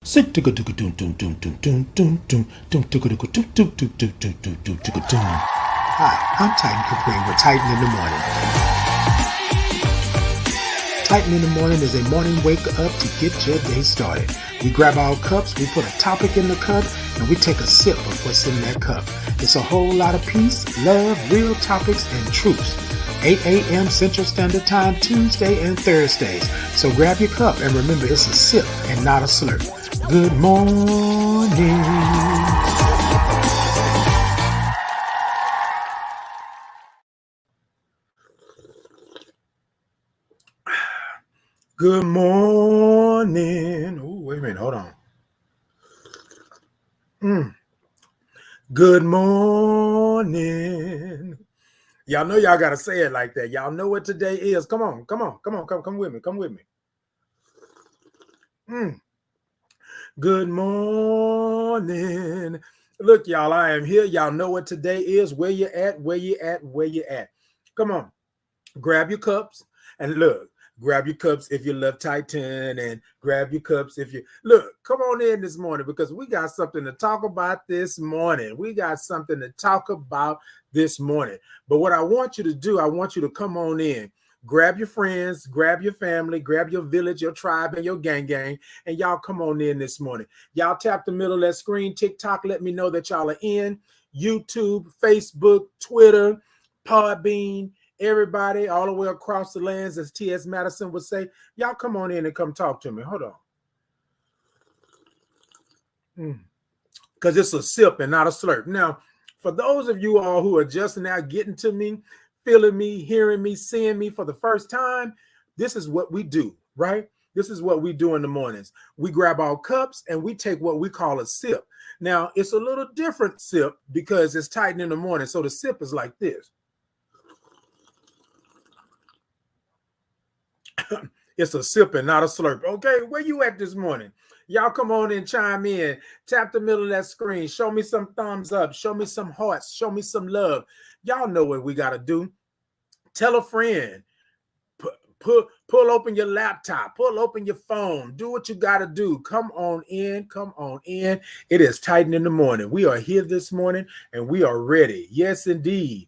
Hi, I'm Titan Capri with Titan in the Morning. Titan in the Morning is a morning wake up to get your day started. We grab our cups, we put a topic in the cup, and we take a sip of what's in that cup. It's a whole lot of peace, love, real topics, and truths. 8 a.m. Central Standard Time, Tuesday and Thursdays. So grab your cup and remember it's a sip and not a slurp. Good morning. Good morning. Oh, wait a minute. Hold on. Good morning. Y'all know y'all got to say it like that. Y'all know what today is. Come with me. Good morning. Look, y'all, I am here. Y'all know what today is. Where you at? Come on. Grab your cups and look. Grab your cups if you love Titan, and grab your cups if you look. Come on in this morning because we got something to talk about this morning. But what I want you to do, I want you to come on in. Grab your friends, grab your family, grab your village, your tribe, and your gang, and y'all come on in this morning. Y'all tap the middle of that screen, TikTok, let me know that y'all are in. YouTube, Facebook, Twitter, Podbean, everybody all the way across the lands, as T.S. Madison would say, y'all come on in and come talk to me. Hold on. Because it's a sip and not a slurp. Now, for those of you all who are just now getting to me, feeling me, hearing me, seeing me for the first time, this is what we do, right? This is what we do in the mornings. We grab our cups and we take what we call a sip. Now, it's a little different sip because it's Titan in the morning. So the sip is like this. It's a sip and not a slurp. Okay, where you at this morning? Y'all come on and chime in. Tap the middle of that screen. Show me some thumbs up. Show me some hearts. Show me some love. Y'all know what we got to do. Tell a friend. Pull open your laptop. Pull open your phone. Do what you got to do. Come on in. It is Titan in the morning. We are here this morning and we are ready. Yes, indeed.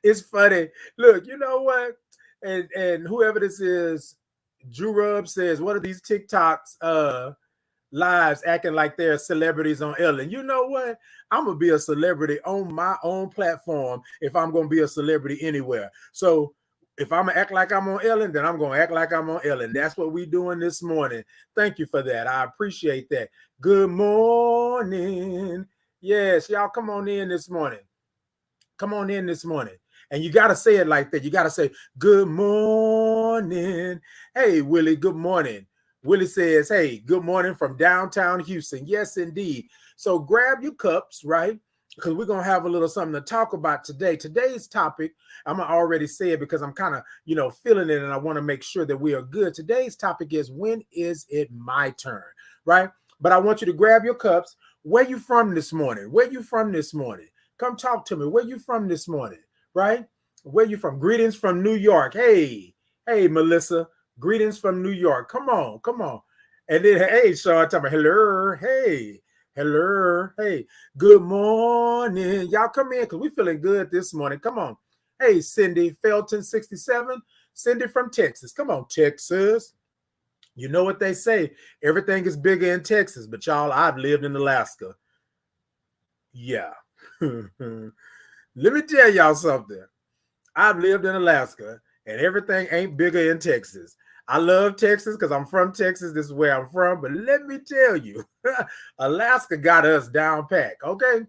It's funny. Look, you know what? And whoever this is, Drew Rub says, what are these TikToks lives acting like they're celebrities on Ellen? You know what? I'm gonna be a celebrity on my own platform if I'm gonna be a celebrity anywhere. So if I'm gonna act like I'm on Ellen, then I'm gonna act like I'm on Ellen. That's what we're doing this morning. Thank you for that. I appreciate that. Good morning. Yes, y'all come on in this morning. And you got to say it like that. You got to say, good morning. Hey, Willie, good morning. Willie says, hey, good morning from downtown Houston. Yes, indeed. So grab your cups, right? Because we're going to have a little something to talk about today. Today's topic, I'm going to already say it because I'm kind of, feeling it and I want to make sure that we are good. Today's topic is, when is it my turn, right? But I want you to grab your cups. Where you from this morning? Come talk to me. Where you from this morning, right? Where you from? Greetings from New York. Hey, Melissa. Greetings from New York. Come on. And then, hey, Sean, tell me, hello. Hey. Good morning. Y'all come in because we're feeling good this morning. Come on. Hey, Cindy Felton, 67. Cindy from Texas. Come on, Texas. You know what they say, everything is bigger in Texas, but y'all, I've lived in Alaska. Yeah. Let me tell y'all something. I've lived in Alaska and everything ain't bigger in Texas. I love Texas because I'm from Texas. This is where I'm from. But let me tell you, Alaska got us down pat. Okay.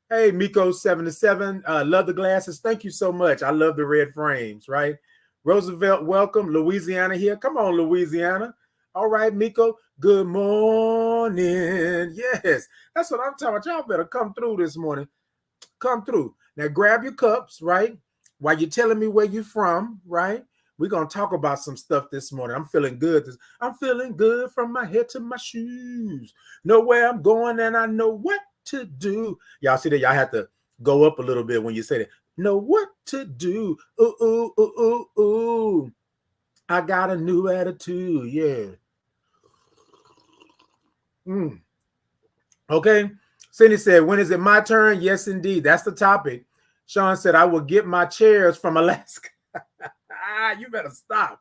Hey, Miko 77. Love the glasses. Thank you so much. I love the red frames, right? Roosevelt, welcome. Louisiana here. Come on, Louisiana. All right, Miko. Good morning. Yes, that's what I'm talking about. Y'all better come through this morning. Come through. Now grab your cups, right? While you're telling me where you're from, right? We're going to talk about some stuff this morning. I'm feeling good. I'm feeling good from my head to my shoes. Know where I'm going and I know what to do. Y'all see that? Y'all have to go up a little bit when you say that. Know what to do. Ooh. I got a new attitude. Yeah. Okay. Cindy said, when is it my turn? Yes, indeed. That's the topic. Sean said, I will get my chairs from Alaska. You better stop.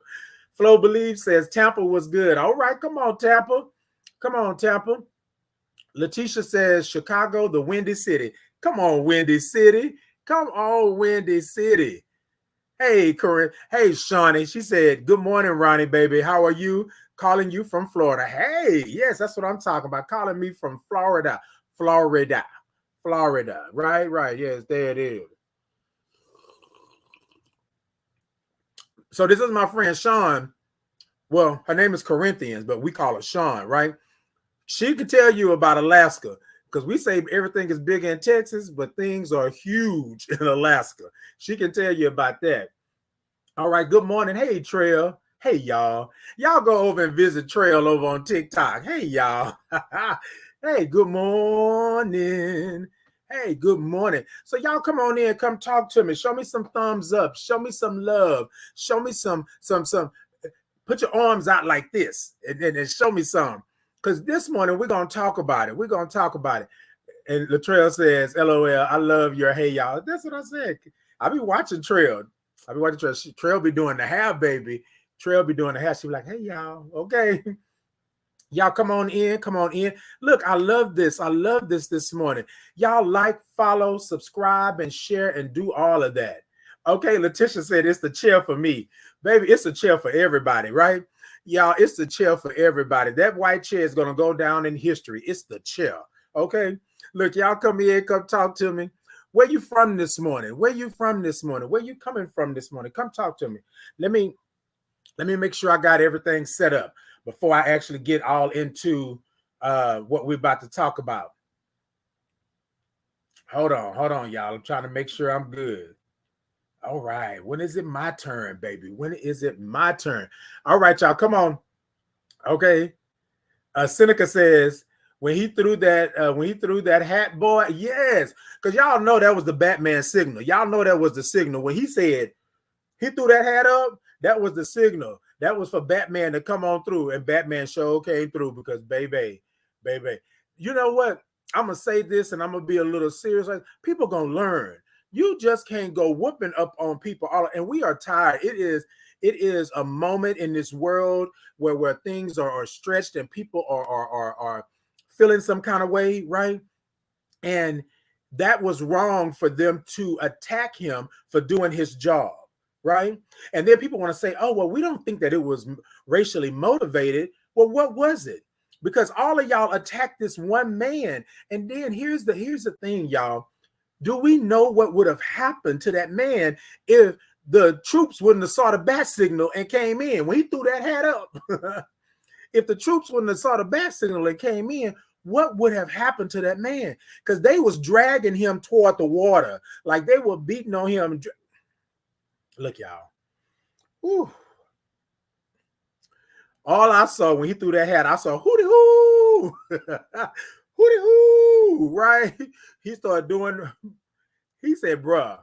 Flo Believe says, Tampa was good. All right. Come on, Tampa. Come on, Tampa. Letitia says, Chicago, the Windy City. Come on, Windy City. Come on, Windy City. Hey, Corinne. Hey, Shawnee. She said, good morning, Ronnie, baby. How are you? Calling you from Florida. Hey, yes, that's what I'm talking about. Calling me from Florida. Florida. Right. Yes, there it is. So this is my friend Sean. Well, her name is Corinthians, but we call her Sean, right? She can tell you about Alaska because we say everything is big in Texas, but things are huge in Alaska. She can tell you about that. All right, good morning. Hey, Trail. Hey, y'all. Y'all go over and visit Trail over on TikTok. Hey, y'all. Hey, good morning. Hey, good morning. So y'all come on in, come talk to me. Show me some thumbs up. Show me some love. Show me some. Put your arms out like this and show me some. Because this morning we're going to talk about it. We're going to talk about it. And Latrell says, LOL, I love your hey, y'all. That's what I said. I be watching Trail. Trail be doing the hair, baby. Trail be doing the hair. She be like, hey, y'all. Okay. Y'all come on in. Come on in. Look, I love this. I love this morning. Y'all like, follow, subscribe, and share, and do all of that. Okay, Letitia said it's the chair for me. Baby, it's a chair for everybody, right? Y'all, it's the chair for everybody. That white chair is going to go down in history. It's the chair. Okay? Look, y'all come here, come talk to me. Where you from this morning? Where you from this morning? Where you coming from this morning? Come talk to me. Let me make sure I got everything set up before I actually get all into what we're about to talk about. Hold on, y'all. I'm trying to make sure I'm good. All right. When is it my turn, baby? When is it my turn? All right, y'all. Come on. Okay. Seneca says, when he threw that hat, boy, yes. Because y'all know that was the Batman signal. Y'all know that was the signal. When he said he threw that hat up, that was the signal. That was for Batman to come on through. And Batman show came through because baby. You know what? I'm going to say this and I'm going to be a little serious. Like, people going to learn. You just can't go whooping up on people. And we are tired. It is a moment in this world where things are stretched and people are feeling some kind of way, right? And that was wrong for them to attack him for doing his job, right? And then people want to say, oh, well, we don't think that it was racially motivated. Well, what was it? Because all of y'all attacked this one man. And then here's the thing, y'all. Do we know what would have happened to that man if the troops wouldn't have saw the bat signal and came in when he threw that hat up? If the troops wouldn't have saw the bat signal and came in, what would have happened to that man? Because they was dragging him toward the water, like they were beating on him. Look, y'all. Whew. All I saw when he threw that hat, I saw hooty hoo, hooty hoo, right? He started doing. He said, bruh,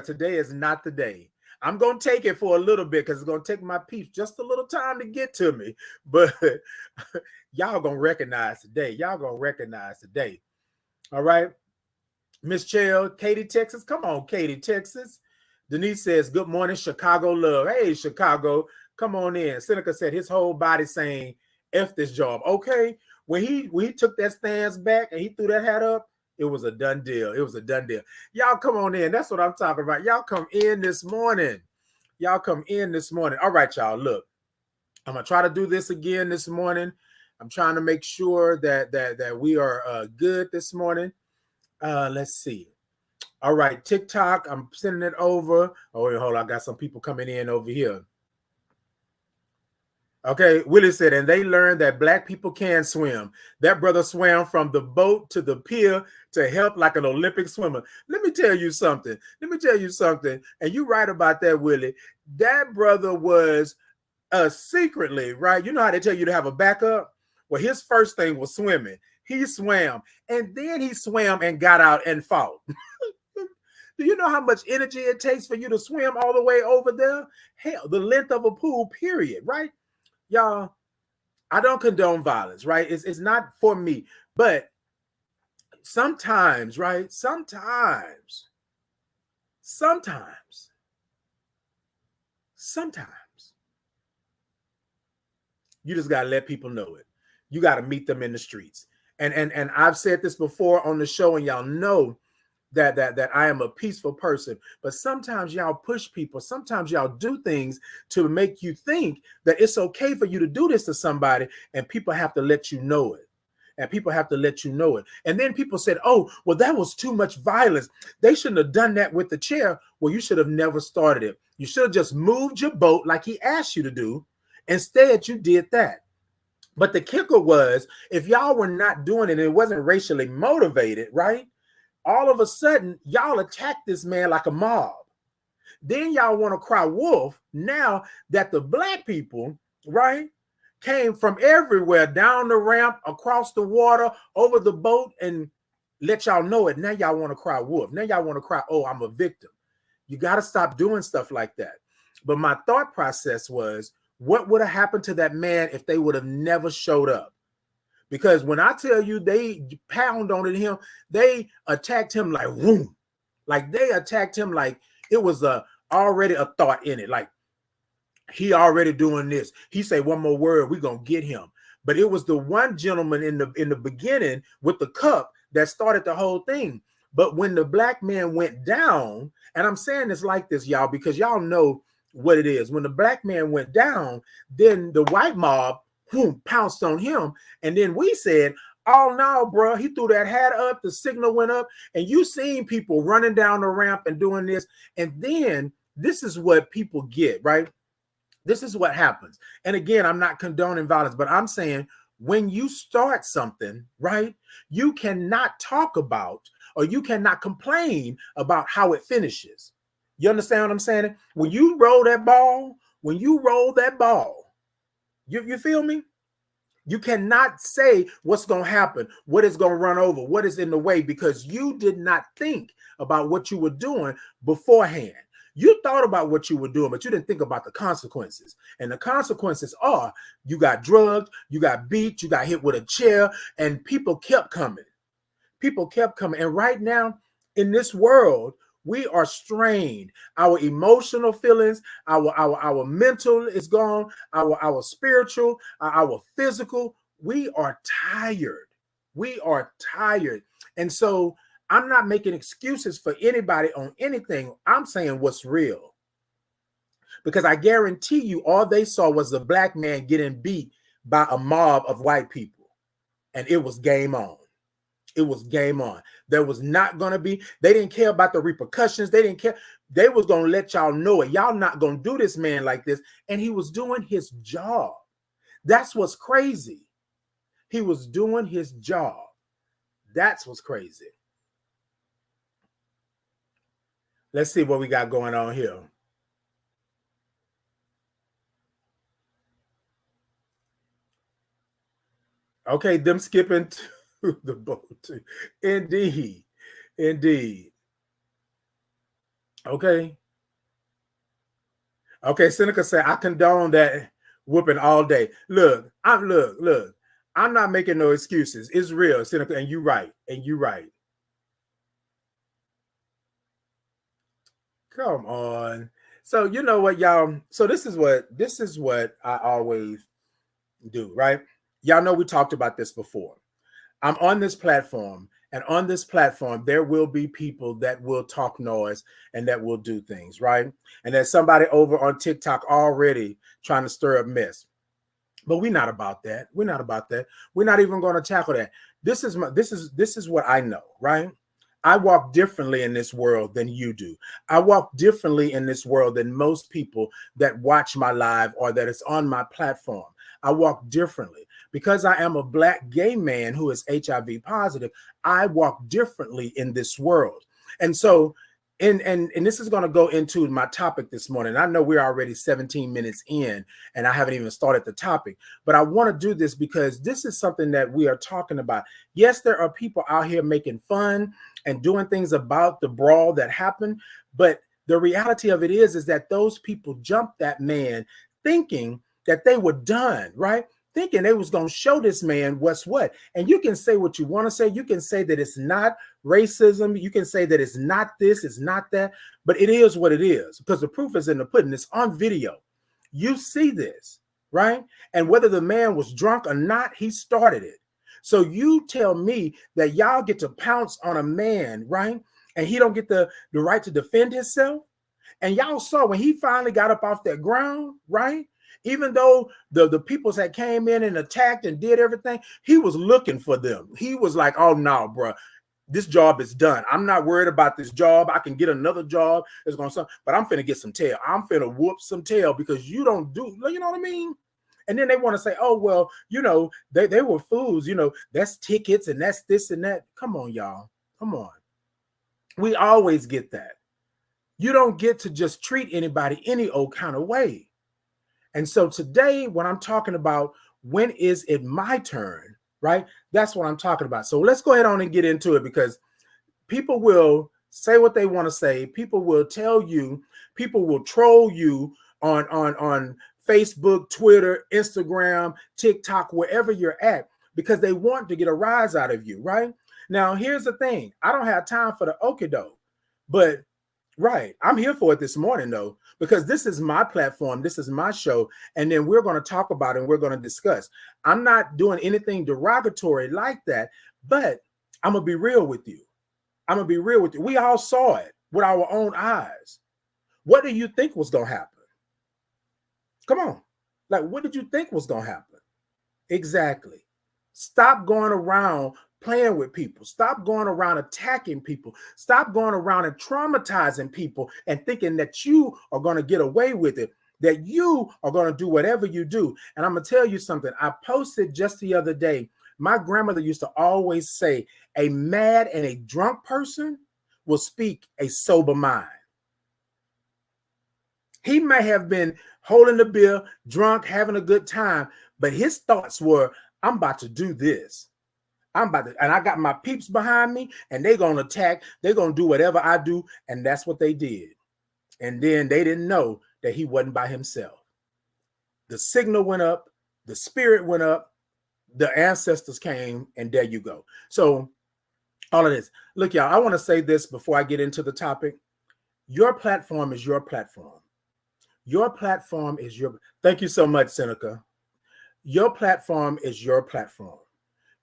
today is not the day. I'm going to take it for a little bit because it's going to take my peeps just a little time to get to me. But y'all going to recognize today. Y'all going to recognize today. All right. Miss Chell, Katy, Texas. Come on, Katy, Texas. Denise says, good morning, Chicago love. Hey, Chicago, come on in. Seneca said his whole body saying, F this job. Okay. When he took that stance back and he threw that hat up, it was a done deal. It was a done deal. Y'all come on in. That's what I'm talking about. Y'all come in this morning. Y'all come in this morning. All right, y'all. Look, I'm going to try to do this again this morning. I'm trying to make sure that we are good this morning. Let's see. All right, TikTok. I'm sending it over. Oh, wait, hold on. I got some people coming in over here. Okay, Willie said, and they learned that Black people can swim. That brother swam from the boat to the pier to help like an Olympic swimmer. Let me tell you something. And you're right about that, Willie. That brother was secretly, right? You know how they tell you to have a backup? Well, his first thing was swimming. He swam, and then he swam and got out and fought. Do you know how much energy it takes for you to swim all the way over there? Hell, the length of a pool, period, right? Y'all, I don't condone violence, right? It's not for me. But sometimes, right? Sometimes you just got to let people know it. You got to meet them in the streets. And I've said this before on the show, and y'all know that I am a peaceful person, but sometimes y'all push people. Sometimes y'all do things to make you think that it's okay for you to do this to somebody, and people have to let you know it. And people have to let you know it. And then people said, oh, well, that was too much violence. They shouldn't have done that with the chair. Well, you should have never started it. You should have just moved your boat like he asked you to do. Instead, you did that. But the kicker was, if y'all were not doing it, and it wasn't racially motivated, right? All of a sudden, y'all attacked this man like a mob. Then y'all want to cry wolf now that the black people, right, came from everywhere, down the ramp, across the water, over the boat, and let y'all know it. Now y'all want to cry wolf. Now y'all want to cry, oh, I'm a victim. You got to stop doing stuff like that. But my thought process was, what would have happened to that man if they would have never showed up? Because when I tell you they pound on him, they attacked him like, whoom. Like they attacked him like it was already a thought in it. Like, he already doing this. He say one more word, we're gonna get him. But it was the one gentleman in the beginning with the cup that started the whole thing. But when the black man went down, and I'm saying this like this, y'all, because y'all know what it is. When the black man went down, then the white mob pounced on him. And then we said, oh no, bro, he threw that hat up, the signal went up, and you seen people running down the ramp and doing this. And then this is what people get, right? This is what happens. And again, I'm not condoning violence, but I'm saying when you start something, right, you cannot talk about or you cannot complain about how it finishes. You understand what I'm saying? When you roll that ball, you feel me? You cannot say what's going to happen, what is going to run over, what is in the way, because you did not think about what you were doing beforehand. You thought about what you were doing, but you didn't think about the consequences. And the consequences are you got drugged, you got beat, you got hit with a chair, and people kept coming. People kept coming. And right now in this world, we are strained. Our emotional feelings, our mental is gone, our spiritual, our physical. We are tired. We are tired. And so I'm not making excuses for anybody on anything. I'm saying what's real. Because I guarantee you all they saw was a black man getting beat by a mob of white people. And it was game on. It was game on. There was not going to be, they didn't care about the repercussions. They didn't care. They was going to let y'all know it. Y'all not going to do this man like this. And he was doing his job. That's what's crazy. He was doing his job. That's what's crazy. Let's see what we got going on here. Okay, them skipping to the boat. Indeed. Indeed. Okay. Okay, Seneca said, I condone that whooping all day. Look, I'm not making no excuses. It's real, Seneca, and you're right. And you're right. Come on. So you know what, y'all? So this is what I always do, right? Y'all know we talked about this before. I'm on this platform, and on this platform, there will be people that will talk noise and that will do things, right? And there's somebody over on TikTok already trying to stir up mess. But we're not about that. We're not about that. We're not even going to tackle that. This is what I know, right? I walk differently in this world than you do. I walk differently in this world than most people that watch my live or that is on my platform. I walk differently. Because I am a black gay man who is HIV positive, I walk differently in this world. And so and this is going to go into my topic this morning. I know we're already 17 minutes in and I haven't even started the topic, but I want to do this because this is something that we are talking about. Yes, there are people out here making fun and doing things about the brawl that happened, but the reality of it is that those people jumped that man thinking that they were done, right? Thinking they was going to show this man what's what. And you can say what you want to say. You can say that it's not racism. You can say that it's not this, it's not that, but it is what it is because the proof is in the pudding. It's on video. You see this, right? And whether the man was drunk or not, he started it. So you tell me that y'all get to pounce on a man, right? And he don't get the right to defend himself. And y'all saw when he finally got up off that ground, right? Even though the peoples that came in and attacked and did everything, he was looking for them. He was like, oh, no, bro, this job is done. I'm not worried about this job. I can get another job. It's going to, but I'm finna get some tail. I'm finna whoop some tail because you don't do, you know what I mean? And then they want to say, oh, well, you know, they were fools. You know, that's tickets and that's this and that. Come on, y'all. Come on. We always get that. You don't get to just treat anybody any old kind of way. And so today, when I'm talking about when is it my turn, right? That's what I'm talking about. So let's go ahead on and get into it because people will say what they want to say. People will tell you, people will troll you on Facebook, Twitter, Instagram, TikTok, wherever you're at, because they want to get a rise out of you, right? Now, here's the thing. I don't have time for the okie-doke, but right, I'm here for it this morning, though, because this is my platform. This is my show. And then we're going to talk about it and we're going to discuss. I'm not doing anything derogatory like that, but I'm going to be real with you. I'm going to be real with you. We all saw it with our own eyes. What do you think was going to happen? Come on. Like, what did you think was going to happen? Exactly. Stop going around playing with people. Stop going around attacking people. Stop going around and traumatizing people and thinking that you are going to get away with it, that you are going to do whatever you do. And I'm going to tell you something. I posted just the other day. My grandmother used to always say, a mad and a drunk person will speak a sober mind. He may have been holding the beer, drunk, having a good time, but his thoughts were, I'm about to do this. I'm about to, and I got my peeps behind me and they're going to attack. They're going to do whatever I do. And that's what they did. And then they didn't know that he wasn't by himself. The signal went up. The spirit went up. The ancestors came and there you go. So all of this. Look, y'all, I want to say this before I get into the topic. Your platform is your platform. Your platform is your, thank you so much, Seneca. Your platform is your platform.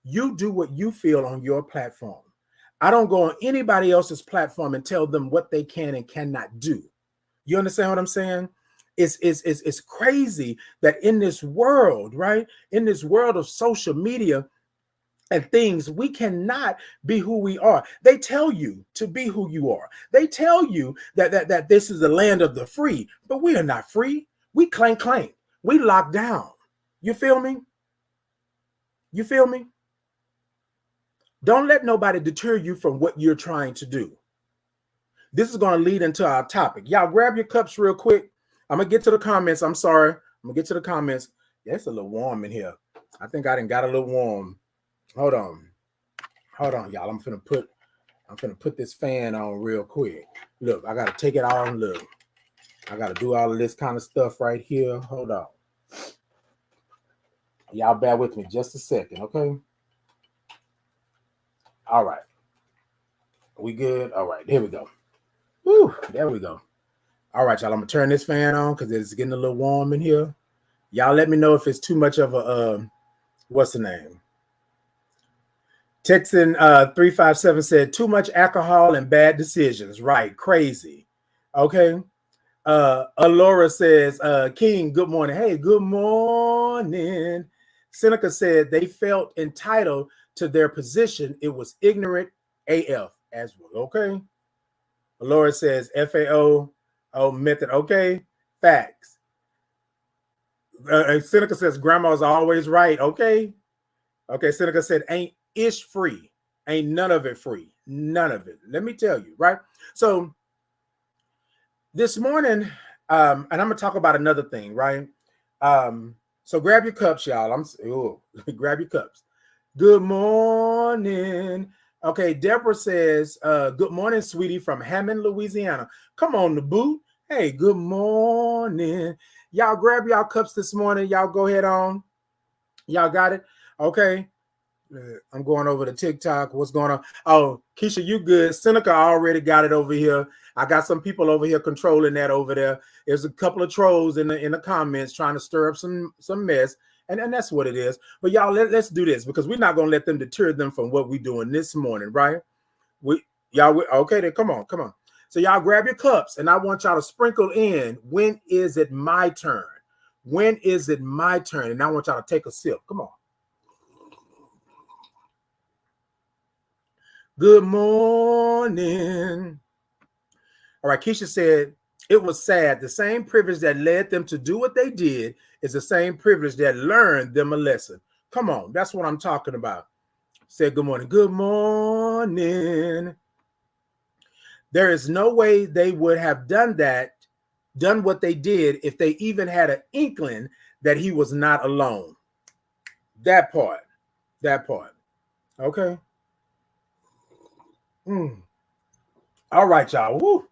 You do what you feel on your platform. I don't go on anybody else's platform and tell them what they can and cannot do. You understand what I'm saying? It's crazy that in this world, right? In this world of social media and things, we cannot be who we are. They tell you to be who you are. They tell you that this is the land of the free, but we are not free. We claim. We lock down. You feel me? You feel me? Don't let nobody deter you from what you're trying to do. This is going to lead into our topic. Y'all grab your cups real quick. I'm going to get to the comments. I'm sorry. I'm going to get to the comments. Yeah, it's a little warm in here. I think I done got a little warm. Hold on, y'all. I'm finna put this fan on real quick. Look, I got to take it on. Look, I got to do all of this kind of stuff right here. Hold on. Y'all bear with me just a second, okay? All right. We good? All right. Here we go. Woo, there we go. All right, y'all. I'm going to turn this fan on because it's getting a little warm in here. Y'all let me know if it's too much of a, what's the name? Texan 357 said, too much alcohol and bad decisions. Right. Crazy. Okay. Alora says, King, good morning. Hey, good morning. Seneca said they felt entitled to their position. It was ignorant AF as well. Okay. Laura says FAO method. Okay. Facts. Seneca says grandma's always right. Okay. Okay. Seneca said ain't ish free. Ain't none of it free. None of it. Let me tell you. Right. So This morning, and I'm gonna talk about another thing, right? So grab your cups, y'all. Grab your cups. Good morning. Okay, Deborah says, good morning, sweetie, from Hammond, Louisiana. Come on, the boot. Hey, good morning. Y'all grab y'all cups this morning. Y'all go ahead on. Y'all got it? Okay. I'm going over to TikTok. What's going on? Oh, Keisha, you good. Seneca already got it over here. I got some people over here controlling that over there. There's a couple of trolls in the comments trying to stir up some mess. And that's what it is. But y'all, let's do this because we're not going to let them deter them from what we're doing this morning, right? Okay, then come on. So y'all grab your cups and I want y'all to sprinkle in, when is it my turn? When is it my turn? And I want y'all to take a sip. Come on. Good morning. All right, Keisha said, it was sad. The same privilege that led them to do what they did is the same privilege that learned them a lesson. Come on, that's what I'm talking about. Said good morning. Good morning. There is no way they would have done what they did if they even had an inkling that he was not alone. That part. Okay. All right, y'all. Woo.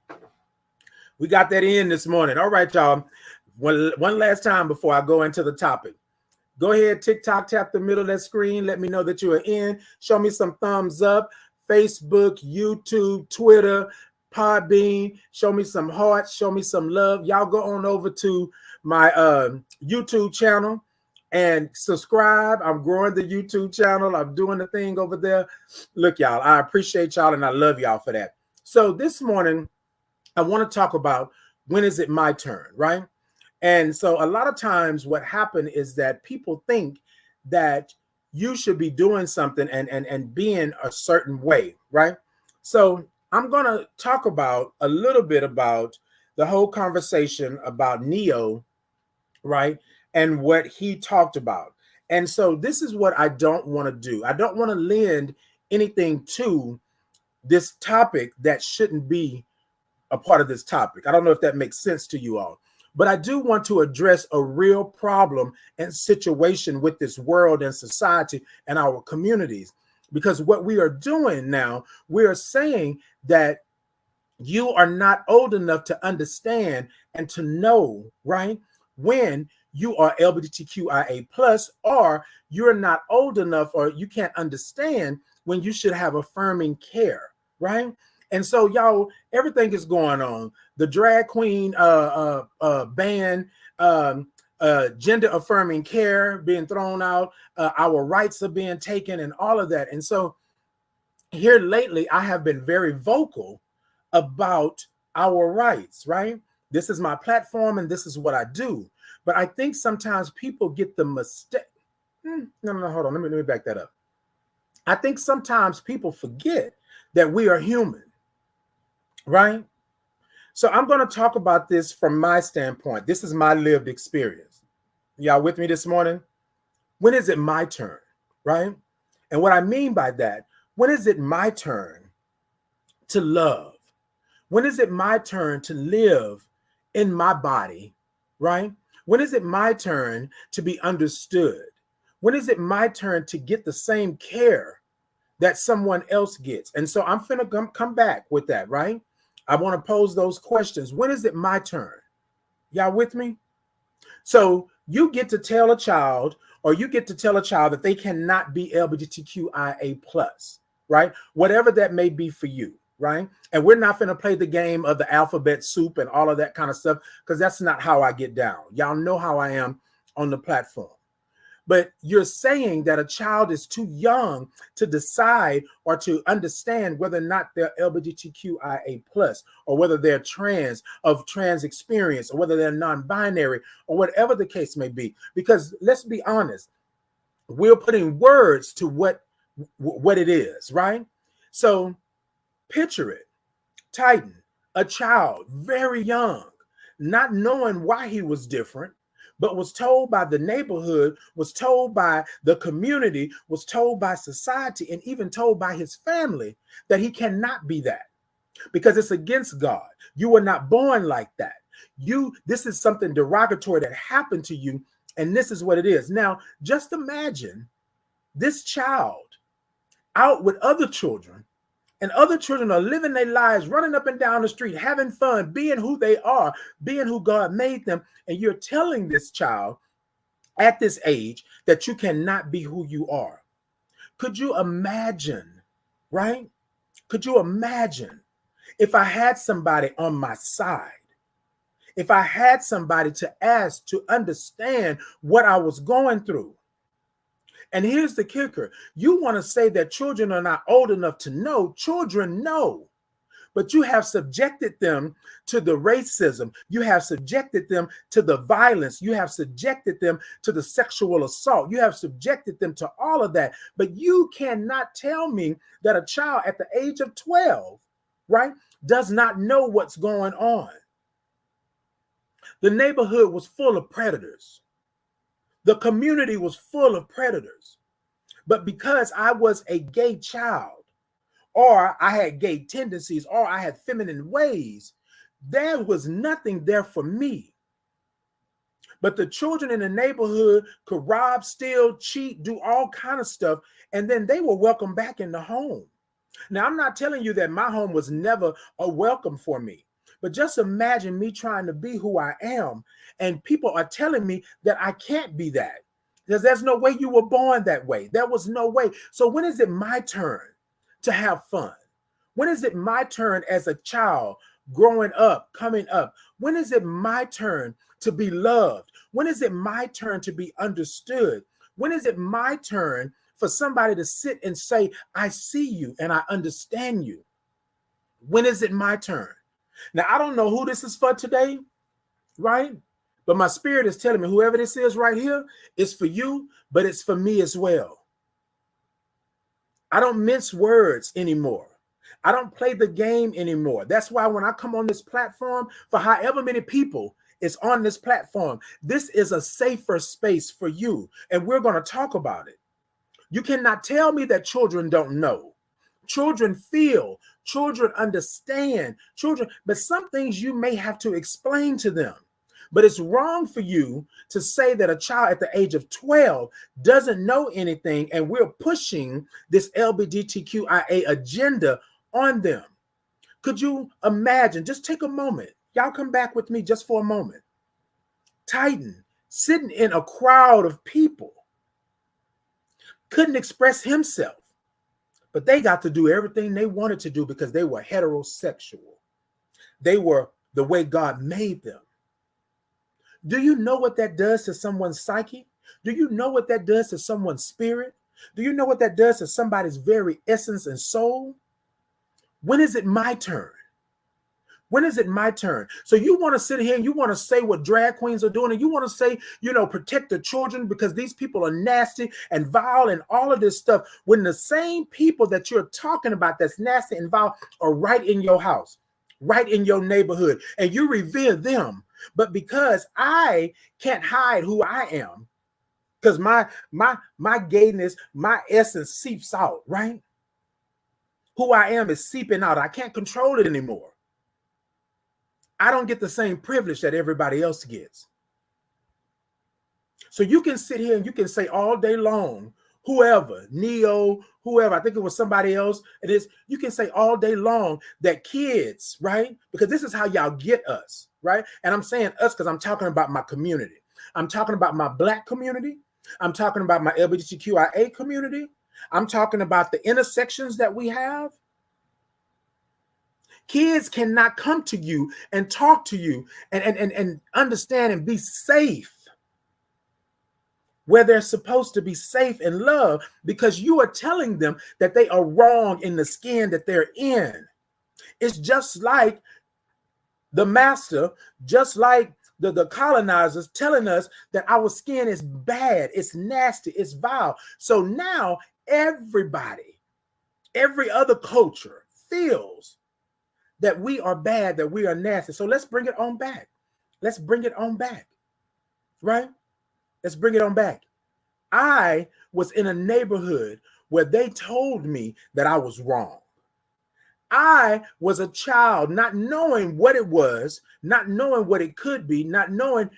We got that in this morning. All right, y'all. One last time before I go into the topic. Go ahead, TikTok, tap the middle of that screen. Let me know that you are in. Show me some thumbs up. Facebook, YouTube, Twitter, Podbean. Show me some hearts. Show me some love. Y'all go on over to my YouTube channel and subscribe. I'm growing the YouTube channel. I'm doing the thing over there. Look, y'all, I appreciate y'all and I love y'all for that. So this morning, I want to talk about when is it my turn, right? And so a lot of times what happened is that people think that you should be doing something and being a certain way, right? So I'm going to talk about a little bit about the whole conversation about Neo, right? And what he talked about. And so this is what I don't want to do. I don't want to lend anything to this topic that shouldn't be a part of this topic. I don't know if that makes sense to you all, but I do want to address a real problem and situation with this world and society and our communities, because what we are doing now, we are saying that you are not old enough to understand and to know, right, when you are LGBTQIA plus, or you're not old enough, or you can't understand when you should have affirming care, right? And so, y'all, everything is going on. The drag queen ban, gender affirming care being thrown out, our rights are being taken, and all of that. And so here lately, I have been very vocal about our rights, right? This is my platform and this is what I do. But I think sometimes people get the mistake. No, hold on. Let me back that up. I think sometimes people forget that we are human. Right? So I'm going to talk about this from my standpoint. This is my lived experience. Y'all with me this morning? When is it my turn? Right? And what I mean by that, when is it my turn to love? When is it my turn to live in my body? Right? When is it my turn to be understood? When is it my turn to get the same care that someone else gets? And so I'm finna come back with that, right? I want to pose those questions. When is it my turn? Y'all with me? So you get to tell a child, or you get to tell a child that they cannot be LGBTQIA plus, right? Whatever that may be for you, right? And we're not going to play the game of the alphabet soup and all of that kind of stuff, because that's not how I get down. Y'all know how I am on the platform. But you're saying that a child is too young to decide or to understand whether or not they're LGBTQIA plus, or whether they're trans experience, or whether they're non-binary, or whatever the case may be. Because let's be honest, we're putting words to what it is, right? So picture it, Titan, a child, very young, not knowing why he was different, but was told by the neighborhood, was told by the community, was told by society, and even told by his family that he cannot be that. because it's against God. You were not born like that. This is something derogatory that happened to you, and this is what it is. Now, just imagine this child out with other children, and other children are living their lives, running up and down the street, having fun, being who they are, being who God made them. And you're telling this child at this age that you cannot be who you are. Could you imagine, right? Could you imagine if I had somebody on my side, if I had somebody to ask to understand what I was going through? And here's the kicker. You want to say that children are not old enough to know. Children know. But you have subjected them to the racism. You have subjected them to the violence. You have subjected them to the sexual assault. You have subjected them to all of that. But you cannot tell me that a child at the age of 12, right, does not know what's going on. The neighborhood was full of predators. The community was full of predators. But because I was a gay child, or I had gay tendencies, or I had feminine ways, there was nothing there for me. But the children in the neighborhood could rob, steal, cheat, do all kind of stuff, and then they were welcome back in the home. Now, I'm not telling you that my home was never a welcome for me. But just imagine me trying to be who I am, and people are telling me that I can't be that, because there's no way you were born that way. There was no way. So when is it my turn to have fun? When is it my turn as a child growing up, coming up? When is it my turn to be loved? When is it my turn to be understood? When is it my turn for somebody to sit and say, I see you and I understand you? When is it my turn? Now, I don't know who this is for today, right? But my spirit is telling me whoever this is right here is for you, but it's for me as well. I don't mince words anymore. I don't play the game anymore. That's why when I come on this platform, for however many people is on this platform, this is a safer space for you. And we're going to talk about it. You cannot tell me that children don't know. Children feel, children understand, but some things you may have to explain to them. But it's wrong for you to say that a child at the age of 12 doesn't know anything, and we're pushing this LGBTQIA agenda on them. Could you imagine? Just take a moment. Y'all come back with me just for a moment. Titan sitting in a crowd of people couldn't express himself. But they got to do everything they wanted to do because they were heterosexual. They were the way God made them. Do you know what that does to someone's psyche? Do you know what that does to someone's spirit? Do you know what that does to somebody's very essence and soul? When is it my turn? When is it my turn? So you want to sit here and you want to say what drag queens are doing, and you want to say, protect the children because these people are nasty and vile and all of this stuff, when the same people that you're talking about that's nasty and vile are right in your house, right in your neighborhood, and you revere them. But because I can't hide who I am, because my gayness, my essence seeps out, right? Who I am is seeping out. I can't control it anymore. I don't get the same privilege that everybody else gets. So you can sit here and you can say all day long, whoever, Neo, whoever, I think it was somebody else, you can say all day long that kids, right? Because this is how y'all get us, right? And I'm saying us because I'm talking about my community. I'm talking about my Black community. I'm talking about my LGBTQIA community. I'm talking about the intersections that we have. Kids cannot come to you and talk to you and understand and be safe where they're supposed to be safe and loved, because you are telling them that they are wrong in the skin that they're in. It's just like the master, just like the colonizers telling us that our skin is bad, it's nasty, it's vile. So now everybody, every other culture feels that we are bad, that we are nasty. So let's bring it on back. Let's bring it on back, right? Let's bring it on back. I was in a neighborhood where they told me that I was wrong. I was a child, not knowing what it was, not knowing what it could be, not knowing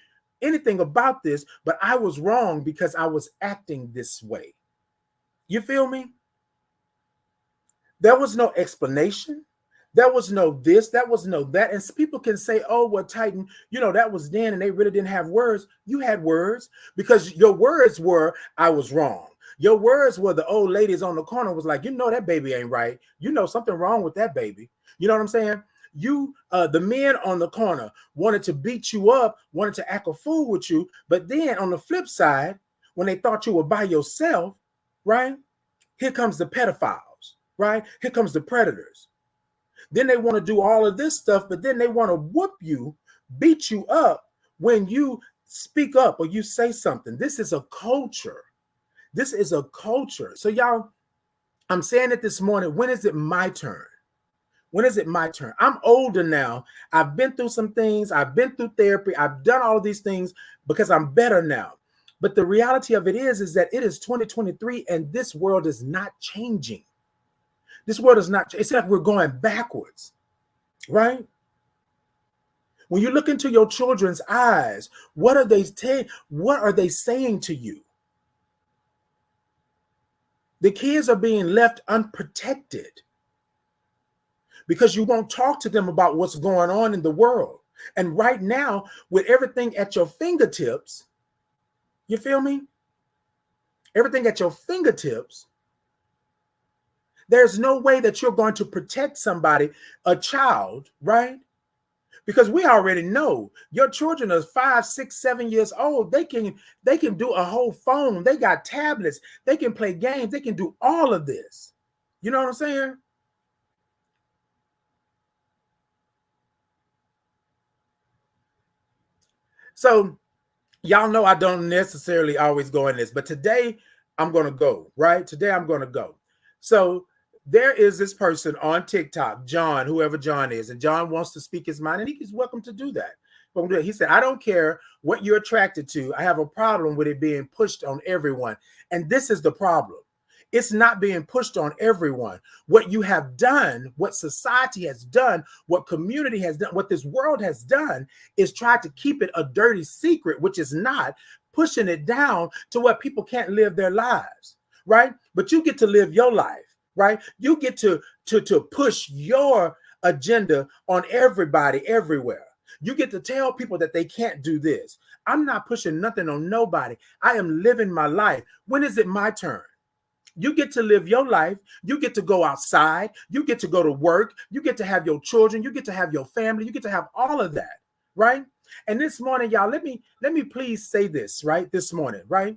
anything about this, but I was wrong because I was acting this way. You feel me? There was no explanation. There was no this, that was no that. And people can say, oh, well, Titan, that was then and they really didn't have words. You had words because your words were, I was wrong. Your words were the old ladies on the corner was like, that baby ain't right. Something wrong with that baby. You know what I'm saying? The men on the corner wanted to beat you up, wanted to act a fool with you. But then on the flip side, when they thought you were by yourself, right? Here comes the pedophiles, right? Here comes the predators. Then they want to do all of this stuff, but then they want to whoop you, beat you up when you speak up or you say something. This is a culture. This is a culture. So y'all, I'm saying it this morning. When is it my turn? When is it my turn? I'm older now. I've been through some things. I've been through therapy. I've done all of these things because I'm better now. But the reality of it is that it is 2023 and this world is not changing. This world is not, it's like we're going backwards, right? When you look into your children's eyes, what are they saying to you? The kids are being left unprotected because you won't talk to them about what's going on in the world. And right now, with everything at your fingertips, you feel me? Everything at your fingertips, there's no way that you're going to protect somebody, a child, right? Because we already know your children are 5, 6, 7 years old. They can do a whole phone. They got tablets. They can play games. They can do all of this. You know what I'm saying? So y'all know I don't necessarily always go in this, but today I'm going to go, right? Today I'm going to go. So there is this person on TikTok, John, whoever John is, and John wants to speak his mind, and he's welcome to do that. He said, I don't care what you're attracted to. I have a problem with it being pushed on everyone. And this is the problem. It's not being pushed on everyone. What you have done, what society has done, what community has done, what this world has done is try to keep it a dirty secret, which is not pushing it down to where people can't live their lives, right? But you get to live your life. Right? You get to push your agenda on everybody, everywhere. You get to tell people that they can't do this. I'm not pushing nothing on nobody. I am living my life. When is it my turn? You get to live your life. You get to go outside. You get to go to work. You get to have your children. You get to have your family. You get to have all of that, right? And this morning, y'all, let me please say this, right? This morning, right?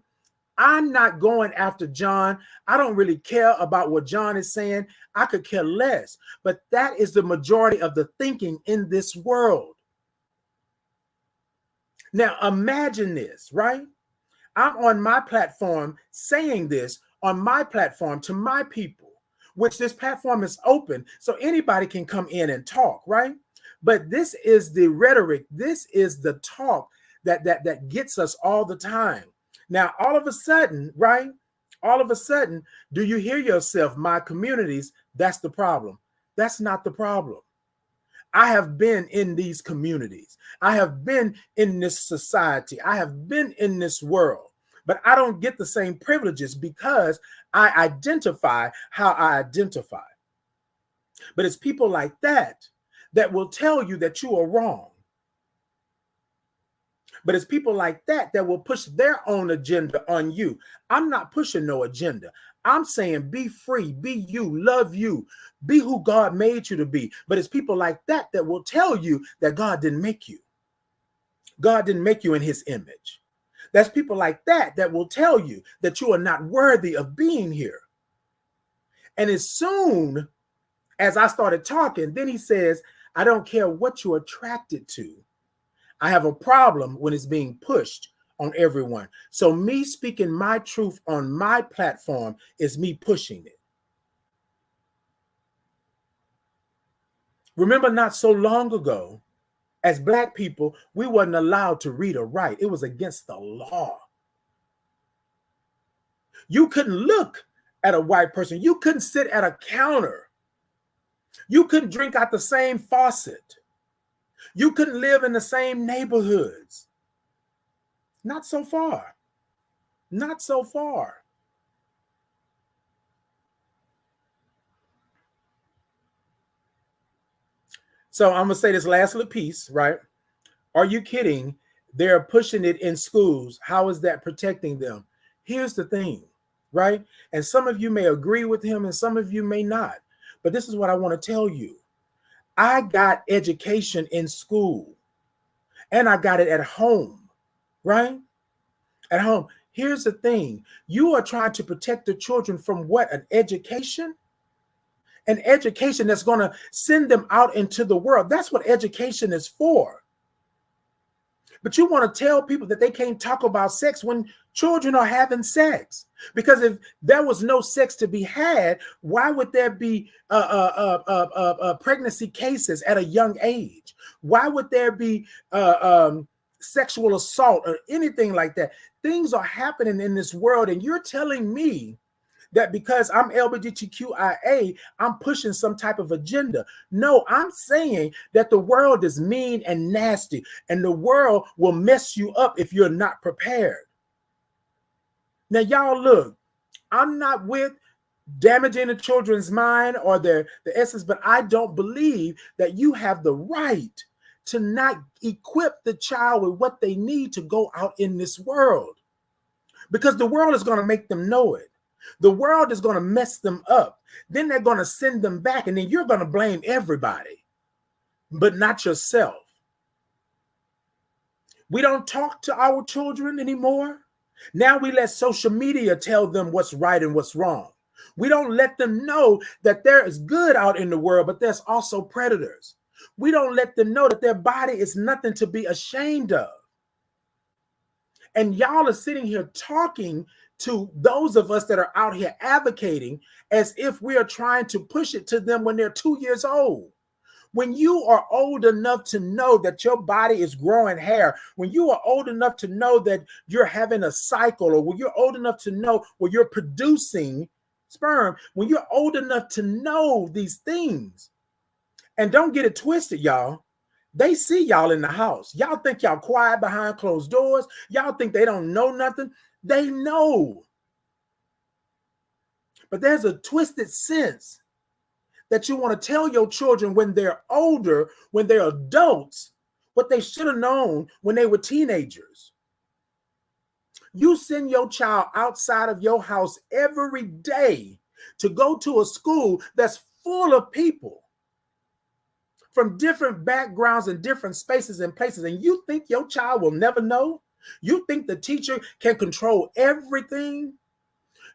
I'm not going after John. I don't really care about what John is saying. I could care less. But that is the majority of the thinking in this world. Now, imagine this, right? I'm on my platform saying this on my platform to my people, which this platform is open so anybody can come in and talk, right? But this is the rhetoric. This is the talk that gets us all the time. Now, all of a sudden, right? All of a sudden, do you hear yourself, my communities? That's the problem. That's not the problem. I have been in these communities. I have been in this society. I have been in this world, but I don't get the same privileges because I identify how I identify. But it's people like that that will tell you that you are wrong. But it's people like that that will push their own agenda on you. I'm not pushing no agenda. I'm saying be free, be you, love you, be who God made you to be. But it's people like that that will tell you that God didn't make you. God didn't make you in his image. That's people like that that will tell you that you are not worthy of being here. And as soon as I started talking, then he says, I don't care what you're attracted to. I have a problem when it's being pushed on everyone. So me speaking my truth on my platform is me pushing it. Remember, not so long ago, as Black people, we wasn't allowed to read or write. It was against the law. You couldn't look at a white person. You couldn't sit at a counter You couldn't drink out the same faucet. You couldn't live in the same neighborhoods. Not so far. Not so far. So I'm going to say this last little piece, right? Are you kidding? They're pushing it in schools. How is that protecting them? Here's the thing, right? And some of you may agree with him and some of you may not. But this is what I want to tell you. I got education in school and I got it at home, right? At home. Here's the thing. You are trying to protect the children from what? An education? An education that's going to send them out into the world. That's what education is for. But you want to tell people that they can't talk about sex when children are having sex. Because if there was no sex to be had, why would there be pregnancy cases at a young age? Why would there be sexual assault or anything like that? Things are happening in this world, and you're telling me that because I'm LGBTQIA, I'm pushing some type of agenda. No, I'm saying that the world is mean and nasty, and the world will mess you up if you're not prepared. Now, y'all, look, I'm not with damaging the children's mind or the essence, but I don't believe that you have the right to not equip the child with what they need to go out in this world, because the world is going to make them know it. The world is going to mess them up. Then they're going to send them back, and then you're going to blame everybody, but not yourself. We don't talk to our children anymore. Now we let social media tell them what's right and what's wrong. We don't let them know that there is good out in the world, but there's also predators. We don't let them know that their body is nothing to be ashamed of. And y'all are sitting here talking to those of us that are out here advocating as if we are trying to push it to them when they're 2 years old. When you are old enough to know that your body is growing hair, when you are old enough to know that you're having a cycle, or when you're old enough to know where you're producing sperm, when you're old enough to know these things, and don't get it twisted, y'all. They see y'all in the house. Y'all think y'all quiet behind closed doors. Y'all think they don't know nothing. They know. But there's a twisted sense that you want to tell your children when they're older, when they're adults, what they should have known when they were teenagers. You send your child outside of your house every day to go to a school that's full of people from different backgrounds and different spaces and places, and you think your child will never know? You think the teacher can control everything?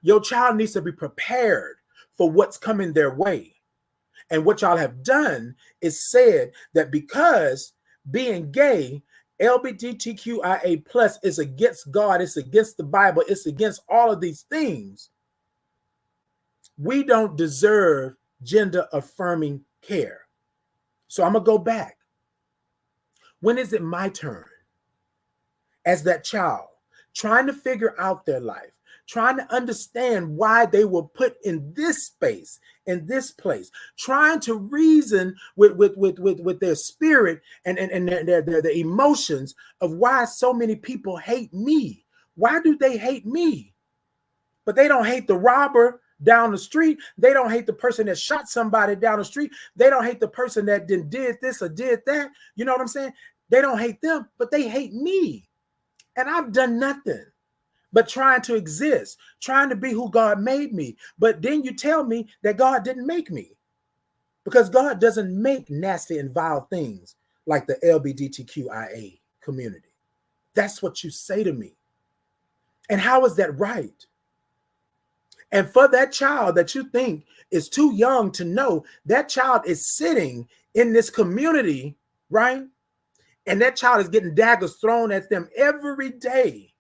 Your child needs to be prepared for what's coming their way. And what y'all have done is said that because being gay, LGBTQIA plus is against God, it's against the Bible, it's against all of these things, we don't deserve gender affirming care. So I'm going to go back. When is it my turn as that child trying to figure out their life, trying to understand why they were put in this space, in this place, trying to reason with their spirit and their emotions of why so many people hate me? Why do they hate me? But they don't hate the robber down the street. They don't hate the person that shot somebody down the street. They don't hate the person that did this or did that. You know what I'm saying? They don't hate them, but they hate me. And I've done nothing but trying to exist, trying to be who God made me. But then you tell me that God didn't make me, because God doesn't make nasty and vile things like the LGBTQIA community. That's what you say to me. And how is that right? And for that child that you think is too young to know, that child is sitting in this community, right? And that child is getting daggers thrown at them every day.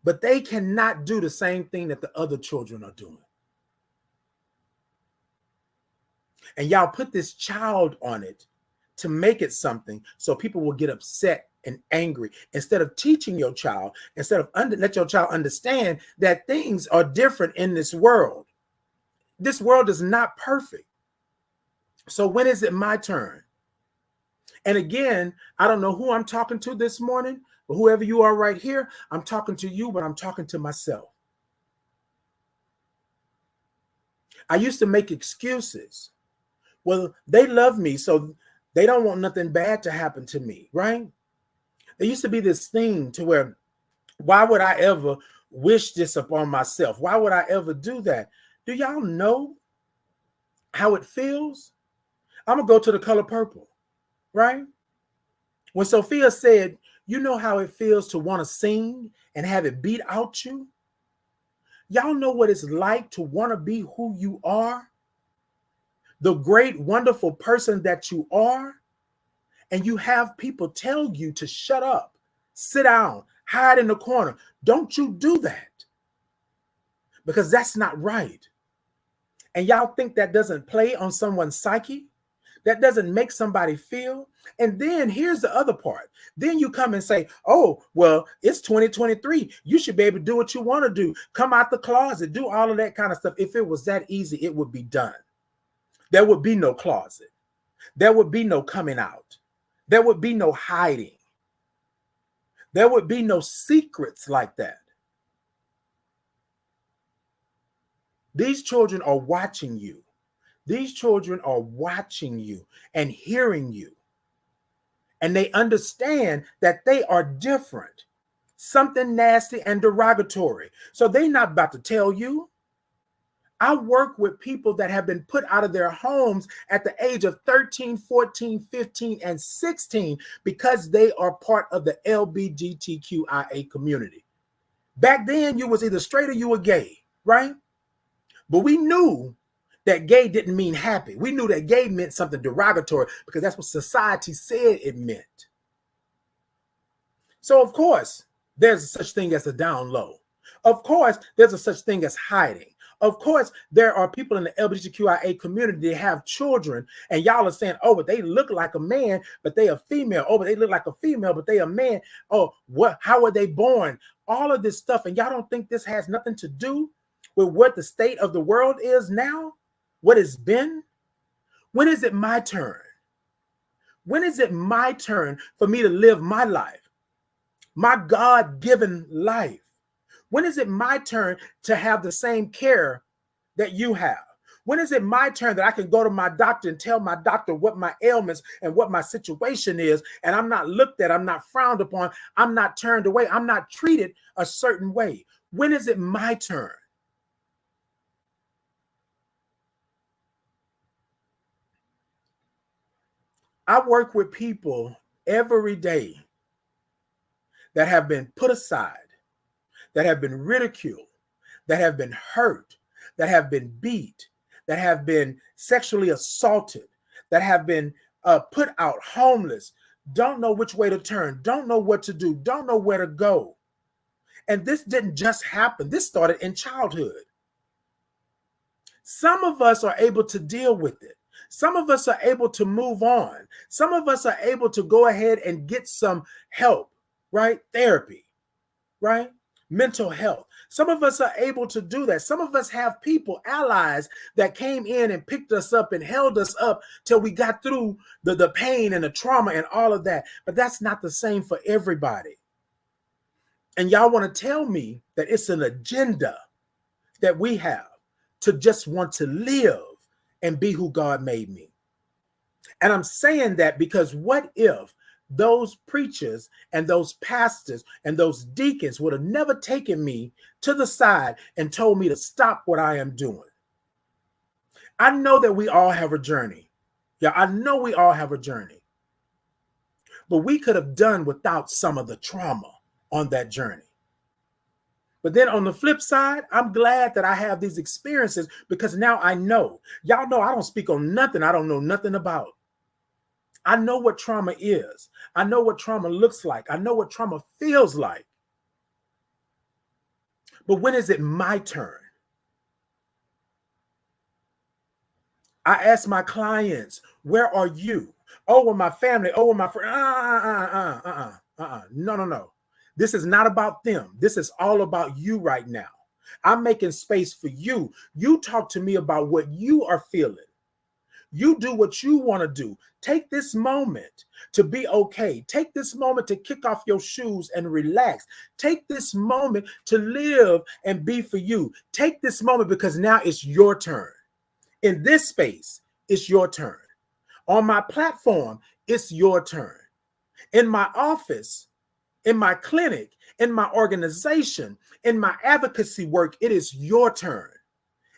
But they cannot do the same thing that the other children are doing. And y'all put this child on it to make it something so people will get upset and angry, instead of teaching your child, instead of let your child understand that things are different in this world. This world is not perfect. So when is it my turn? And again, I don't know who I'm talking to this morning, but whoever you are right here, I'm talking to you, but I'm talking to myself. I used to make excuses. Well, they love me, so they don't want nothing bad to happen to me, right? There used to be this thing to where, why would I ever wish this upon myself? Why would I ever do that? Do y'all know how it feels? I'm going to go to the color purple, right? When Sophia said, you know how it feels to want to sing and have it beat out you? Y'all know what it's like to want to be who you are? The great, wonderful person that you are, and you have people tell you to shut up, sit down, hide in the corner. Don't you do that, because that's not right. And y'all think that doesn't play on someone's psyche? That doesn't make somebody feel? And then here's the other part. Then you come and say, oh, well, it's 2023. You should be able to do what you want to do. Come out the closet, do all of that kind of stuff. If it was that easy, it would be done. There would be no closet. There would be no coming out. There would be no hiding. There would be no secrets like that. These children are watching you. These children are watching you and hearing you. And they understand that they are different. Something nasty and derogatory. So they're not about to tell you. I work with people that have been put out of their homes at the age of 13, 14, 15, and 16 because they are part of the LGBTQIA community. Back then, you was either straight or you were gay, right? But we knew that gay didn't mean happy. We knew that gay meant something derogatory because that's what society said it meant. So, of course, there's such thing as a down low. Of course, there's a such thing as hiding. Of course, there are people in the LGBTQIA community that have children, and y'all are saying, oh, but they look like a man, but they are female. Oh, but they look like a female, but they are man. Oh, what? How are they born? All of this stuff, and y'all don't think this has nothing to do with what the state of the world is now? What it's been? When is it my turn? When is it my turn for me to live my life? My God-given life. When is it my turn to have the same care that you have? When is it my turn that I can go to my doctor and tell my doctor what my ailments and what my situation is, and I'm not looked at, I'm not frowned upon, I'm not turned away, I'm not treated a certain way? When is it my turn? I work with people every day that have been put aside, that have been ridiculed, that have been hurt, that have been beat, that have been sexually assaulted, that have been put out homeless, don't know which way to turn, don't know what to do, don't know where to go. And this didn't just happen. This started in childhood. Some of us are able to deal with it. Some of us are able to move on. Some of us are able to go ahead and get some help, right? Therapy, right? Mental health. Some of us are able to do that. Some of us have people, allies that came in and picked us up and held us up till we got through the pain and the trauma and all of that. But that's not the same for everybody. And y'all want to tell me that it's an agenda that we have to just want to live and be who God made me. And I'm saying that because what if those preachers and those pastors and those deacons would have never taken me to the side and told me to stop what I am doing? I know that we all have a journey. Yeah, I know we all have a journey. But we could have done without some of the trauma on that journey. But then on the flip side, I'm glad that I have these experiences because now I know. Y'all know I don't speak on nothing I don't know nothing about. I know what trauma is. I know what trauma looks like. I know what trauma feels like. But when is it my turn? I ask my clients, where are you? Oh, with my family. Oh, with my friend. No. This is not about them. This is all about you right now. I'm making space for you. You talk to me about what you are feeling. You do what you want to do. Take this moment to be okay. Take this moment to kick off your shoes and relax. Take this moment to live and be for you. Take this moment because now it's your turn. In this space, it's your turn. On my platform, it's your turn. In my office, in my clinic, in my organization, in my advocacy work, it is your turn.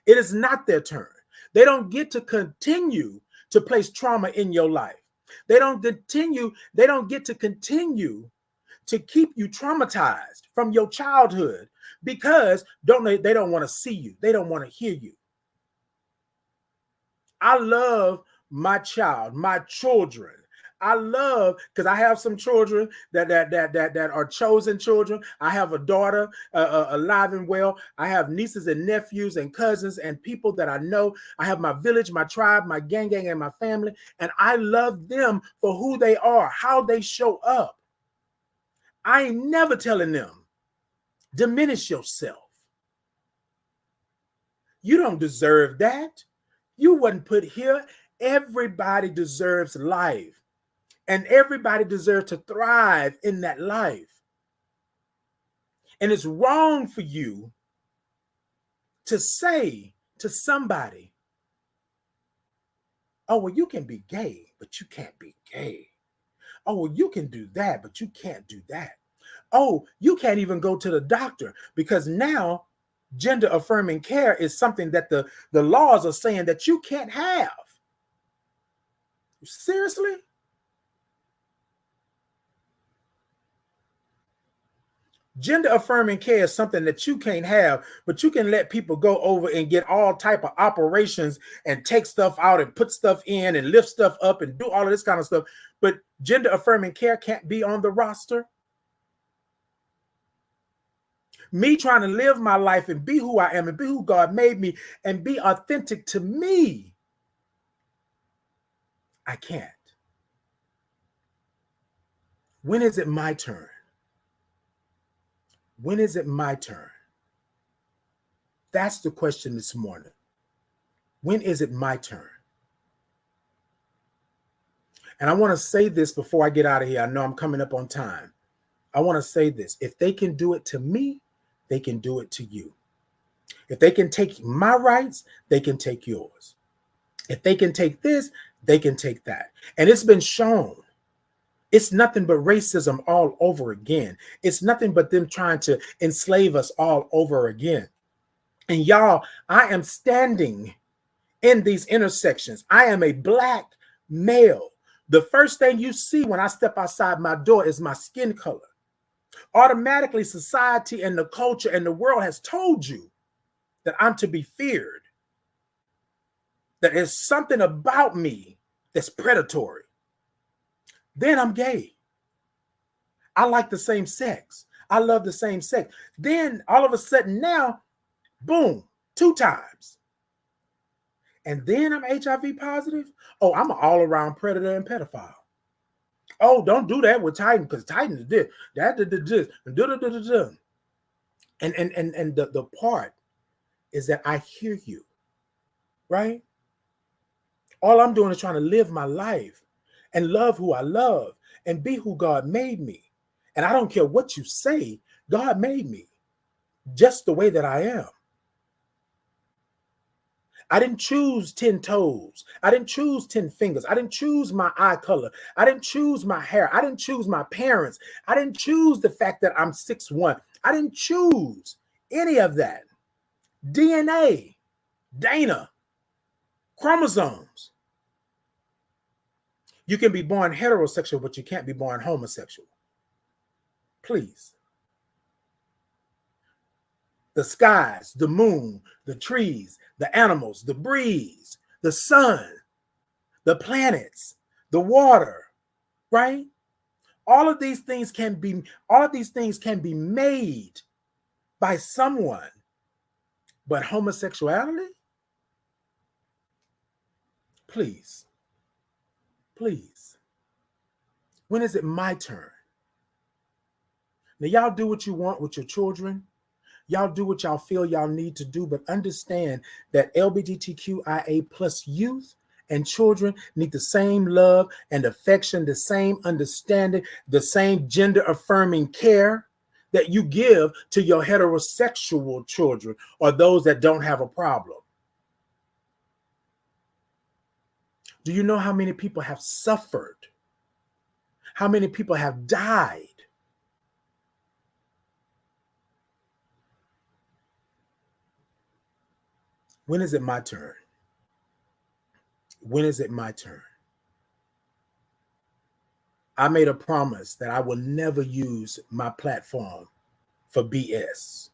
It is not their turn. They don't get to continue to place trauma in your life. They don't get to continue to keep you traumatized from your childhood because they don't want to see you. They don't want to hear you. I love my child, my children. I love, because I have some children that are chosen children. I have a daughter alive and well. I have nieces and nephews and cousins and people that I know. I have my village, my tribe, my gang, and my family. And I love them for who they are, how they show up. I ain't never telling them, diminish yourself. You don't deserve that. You wasn't put here. Everybody deserves life. And everybody deserves to thrive in that life. And it's wrong for you to say to somebody, oh, well, you can be gay, but you can't be gay. Oh, well, you can do that, but you can't do that. Oh, you can't even go to the doctor because now gender affirming care is something that the laws are saying that you can't have. Seriously? Gender affirming care is something that you can't have, but you can let people go over and get all type of operations and take stuff out and put stuff in and lift stuff up and do all of this kind of stuff. But gender affirming care can't be on the roster. Me trying to live my life and be who I am and be who God made me and be authentic to me, I can't. When is it my turn? When is it my turn? That's the question this morning. When is it my turn? And I want to say this before I get out of here. I know I'm coming up on time. I want to say this. If they can do it to me, they can do it to you. If they can take my rights, they can take yours. If they can take this, they can take that. And it's been shown. It's nothing but racism all over again. It's nothing but them trying to enslave us all over again. And y'all, I am standing in these intersections. I am a Black male. The first thing you see when I step outside my door is my skin color. Automatically, society and the culture and the world has told you that I'm to be feared. That there's something about me that's predatory. Then I'm gay. I like the same sex. I love the same sex. Then all of a sudden now, boom, 2 times. And then I'm HIV positive. Oh, I'm an all-around predator and pedophile. Oh, don't do that with Titan because Titan is this, that, this, and the part is that I hear you, right? All I'm doing is trying to live my life and love who I love and be who God made me. And I don't care what you say, God made me just the way that I am. I didn't choose 10 toes. I didn't choose 10 fingers. I didn't choose my eye color. I didn't choose my hair. I didn't choose my parents. I didn't choose the fact that I'm 6'1". I didn't choose any of that. DNA, Dana, chromosomes. You can be born heterosexual, but you can't be born homosexual. Please. The skies, the moon, the trees, the animals, the breeze, the sun, the planets, the water, right? All of these things can be made by someone, but homosexuality? Please. Please. When is it my turn? Now, y'all do what you want with your children. Y'all do what y'all feel y'all need to do, but understand that LGBTQIA plus youth and children need the same love and affection, the same understanding, the same gender affirming care that you give to your heterosexual children or those that don't have a problem. Do you know how many people have suffered? How many people have died? When is it my turn? When is it my turn? I made a promise that I will never use my platform for BS.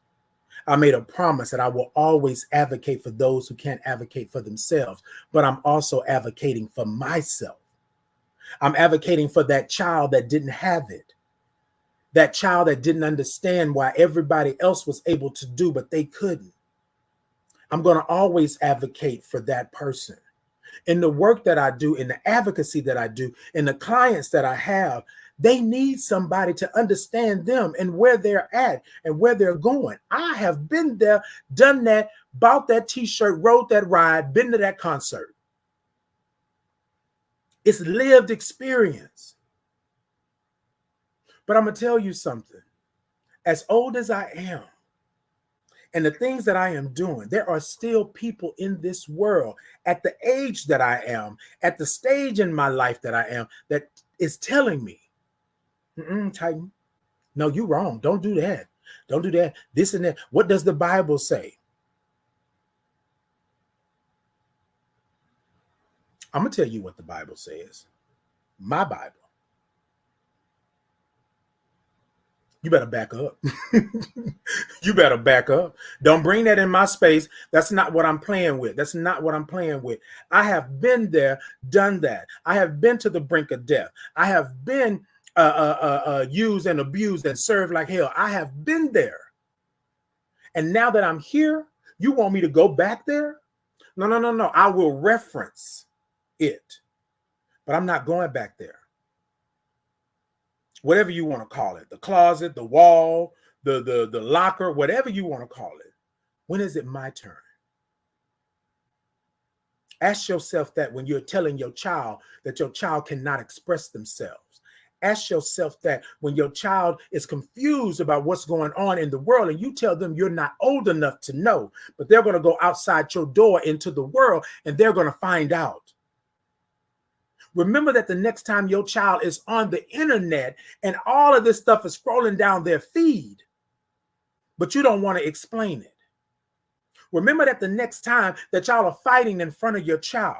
I made a promise that I will always advocate for those who can't advocate for themselves, but I'm also advocating for myself. I'm advocating for that child that didn't have it, that child that didn't understand why everybody else was able to do, but they couldn't. I'm going to always advocate for that person. In the work that I do, in the advocacy that I do, in the clients that I have, they need somebody to understand them and where they're at and where they're going. I have been there, done that, bought that t-shirt, rode that ride, been to that concert. It's lived experience. But I'm going to tell you something. As old as I am, and the things that I am doing, there are still people in this world at the age that I am, at the stage in my life that I am, that is telling me, Titan, no, you're wrong. Don't do that. Don't do that. This and that. What does the Bible say? I'm going to tell you what the Bible says. My Bible. You better back up. You better back up. Don't bring that in my space. That's not what I'm playing with. That's not what I'm playing with. I have been there, done that. I have been to the brink of death. I have been used and abused and served like hell. I have been there. And now that I'm here, you want me to go back there? No. I will reference it, but I'm not going back there. Whatever you want to call it, the closet, the wall, the locker, whatever you want to call it. When is it my turn? Ask yourself that when you're telling your child that your child cannot express themselves. Ask yourself that when your child is confused about what's going on in the world and you tell them you're not old enough to know, but they're going to go outside your door into the world and they're going to find out. Remember that the next time your child is on the internet and all of this stuff is scrolling down their feed, but you don't want to explain it. Remember that the next time that y'all are fighting in front of your child.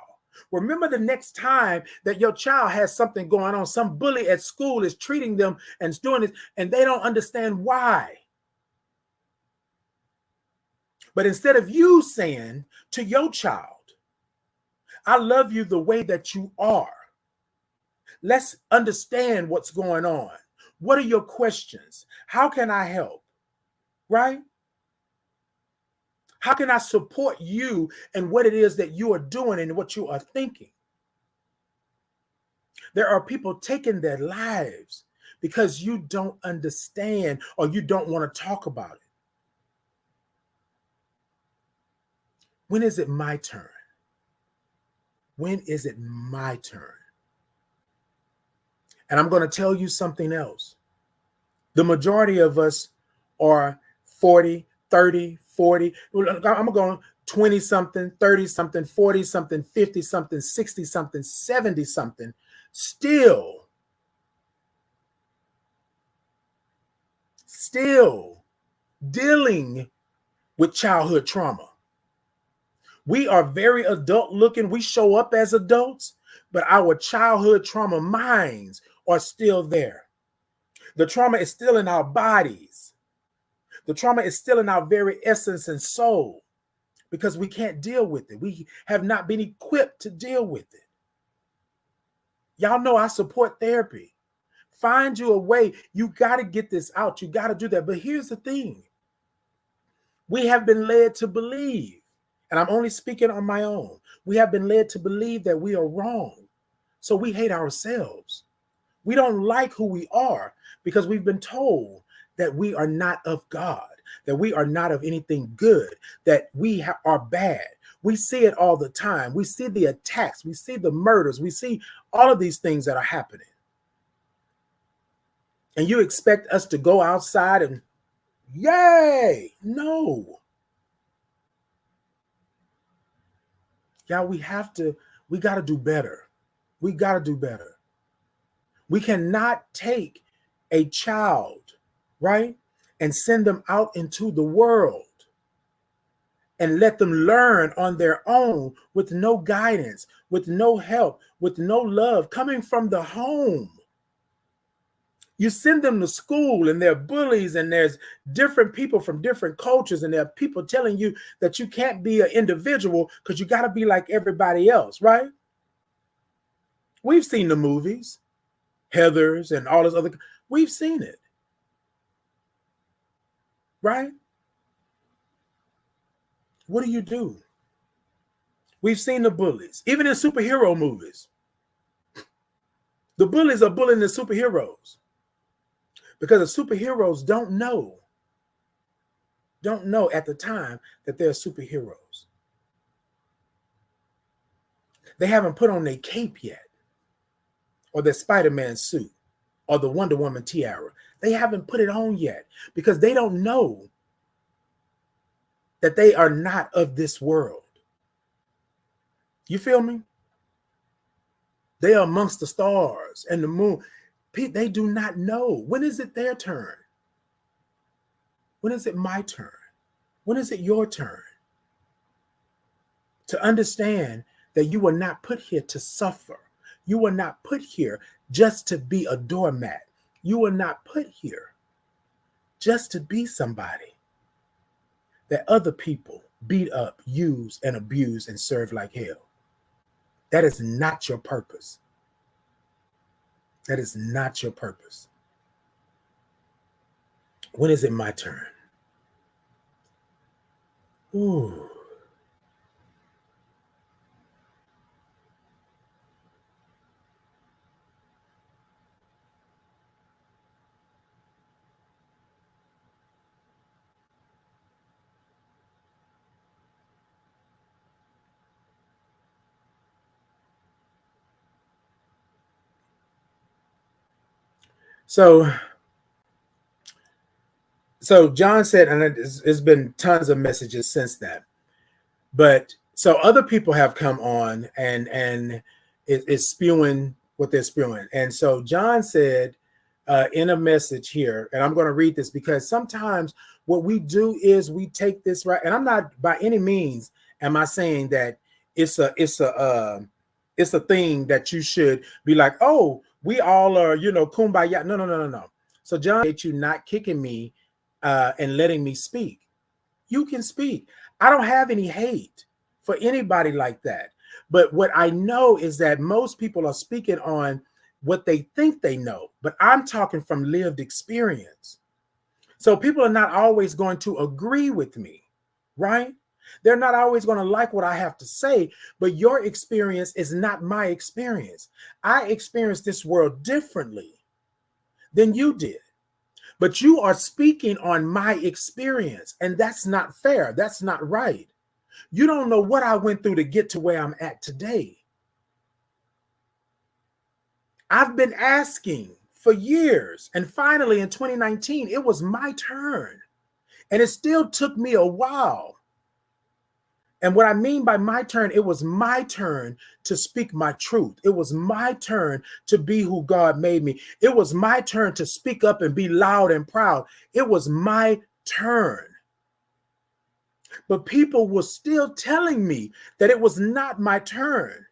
Remember the next time that your child has something going on, some bully at school is treating them and doing this, and they don't understand why. But instead of you saying to your child, I love you the way that you are. Let's understand what's going on. What are your questions? How can I help? Right? How can I support you and what it is that you are doing and what you are thinking? There are people taking their lives because you don't understand or you don't want to talk about it. When is it my turn? When is it my turn? And I'm going to tell you something else. The majority of us are 40, 30, 40. I'm going 20 something, 30 something, 40 something, 50 something, 60 something, 70 something, still dealing with childhood trauma. We are very adult looking. We show up as adults, but our childhood trauma minds are still there. The trauma is still in our bodies. The trauma is still in our very essence and soul because we can't deal with it. We have not been equipped to deal with it. Y'all know I support therapy. Find you a way. You got to get this out. You got to do that. But here's the thing. We have been led to believe, and I'm only speaking on my own. We have been led to believe that we are wrong. So we hate ourselves. We don't like who we are because we've been told that we are not of God, that we are not of anything good, that we are bad. We see it all the time. We see the attacks. We see the murders. We see all of these things that are happening. And you expect us to go outside and yay? No. Yeah, we got to do better. We got to do better. We cannot take a child, right, and send them out into the world and let them learn on their own with no guidance, with no help, with no love coming from the home. You send them to school and they're bullies and there's different people from different cultures and there are people telling you that you can't be an individual because you got to be like everybody else, right? We've seen the movies, Heathers and all this other, we've seen it, right? What do? We've seen the bullies, even in superhero movies. The bullies are bullying the superheroes because the superheroes don't know at the time that they're superheroes. They haven't put on their cape yet, or their Spider-Man suit, or the Wonder Woman tiara. They haven't put it on yet because they don't know that they are not of this world. You feel me? They are amongst the stars and the moon. They do not know. When is it their turn? When is it my turn? When is it your turn? To understand that you were not put here to suffer. You were not put here just to be a doormat. You were not put here just to be somebody that other people beat up, use, and abuse and serve like hell. That is not your purpose. That is not your purpose. When is it my turn? Ooh. So John said, and it's been tons of messages since that, but so other people have come on and it's spewing what they're spewing. And so John said in a message here, and I'm going to read this because sometimes what we do is we take this right. And I'm not by any means am I saying that it's a thing that you should be like, oh, we all are, kumbaya. No. So John, you not kicking me and letting me speak. You can speak. I don't have any hate for anybody like that. But what I know is that most people are speaking on what they think they know. But I'm talking from lived experience. So people are not always going to agree with me, right? They're not always going to like what I have to say, but your experience is not my experience. I experienced this world differently than you did. But you are speaking on my experience, and that's not fair. That's not right. You don't know what I went through to get to where I'm at today. I've been asking for years, and finally in 2019, it was my turn. And it still took me a while. And what I mean by my turn, it was my turn to speak my truth. It was my turn to be who God made me. It was my turn to speak up and be loud and proud. It was my turn. But people were still telling me that it was not my turn.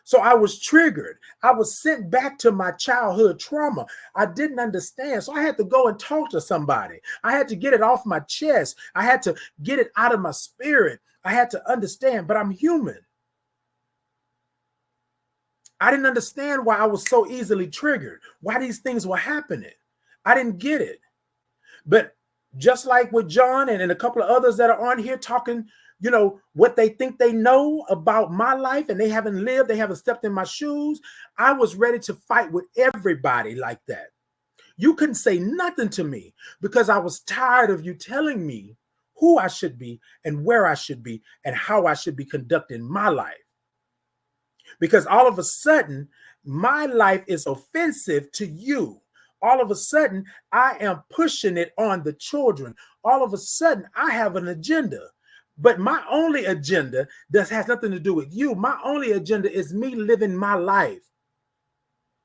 So I was triggered. I was sent back to my childhood trauma. I didn't understand. So I had to go and talk to somebody. I had to get it off my chest. I had to get it out of my spirit. I had to understand, but I'm human. I didn't understand why I was so easily triggered, why these things were happening. I didn't get it. But just like with John and a couple of others that are on here talking, what they think they know about my life and they haven't lived, they haven't stepped in my shoes. I was ready to fight with everybody like that. You couldn't say nothing to me because I was tired of you telling me who I should be and where I should be and how I should be conducting my life. Because all of a sudden, my life is offensive to you. All of a sudden, I am pushing it on the children. All of a sudden, I have an agenda. But my only agenda has nothing to do with you. My only agenda is me living my life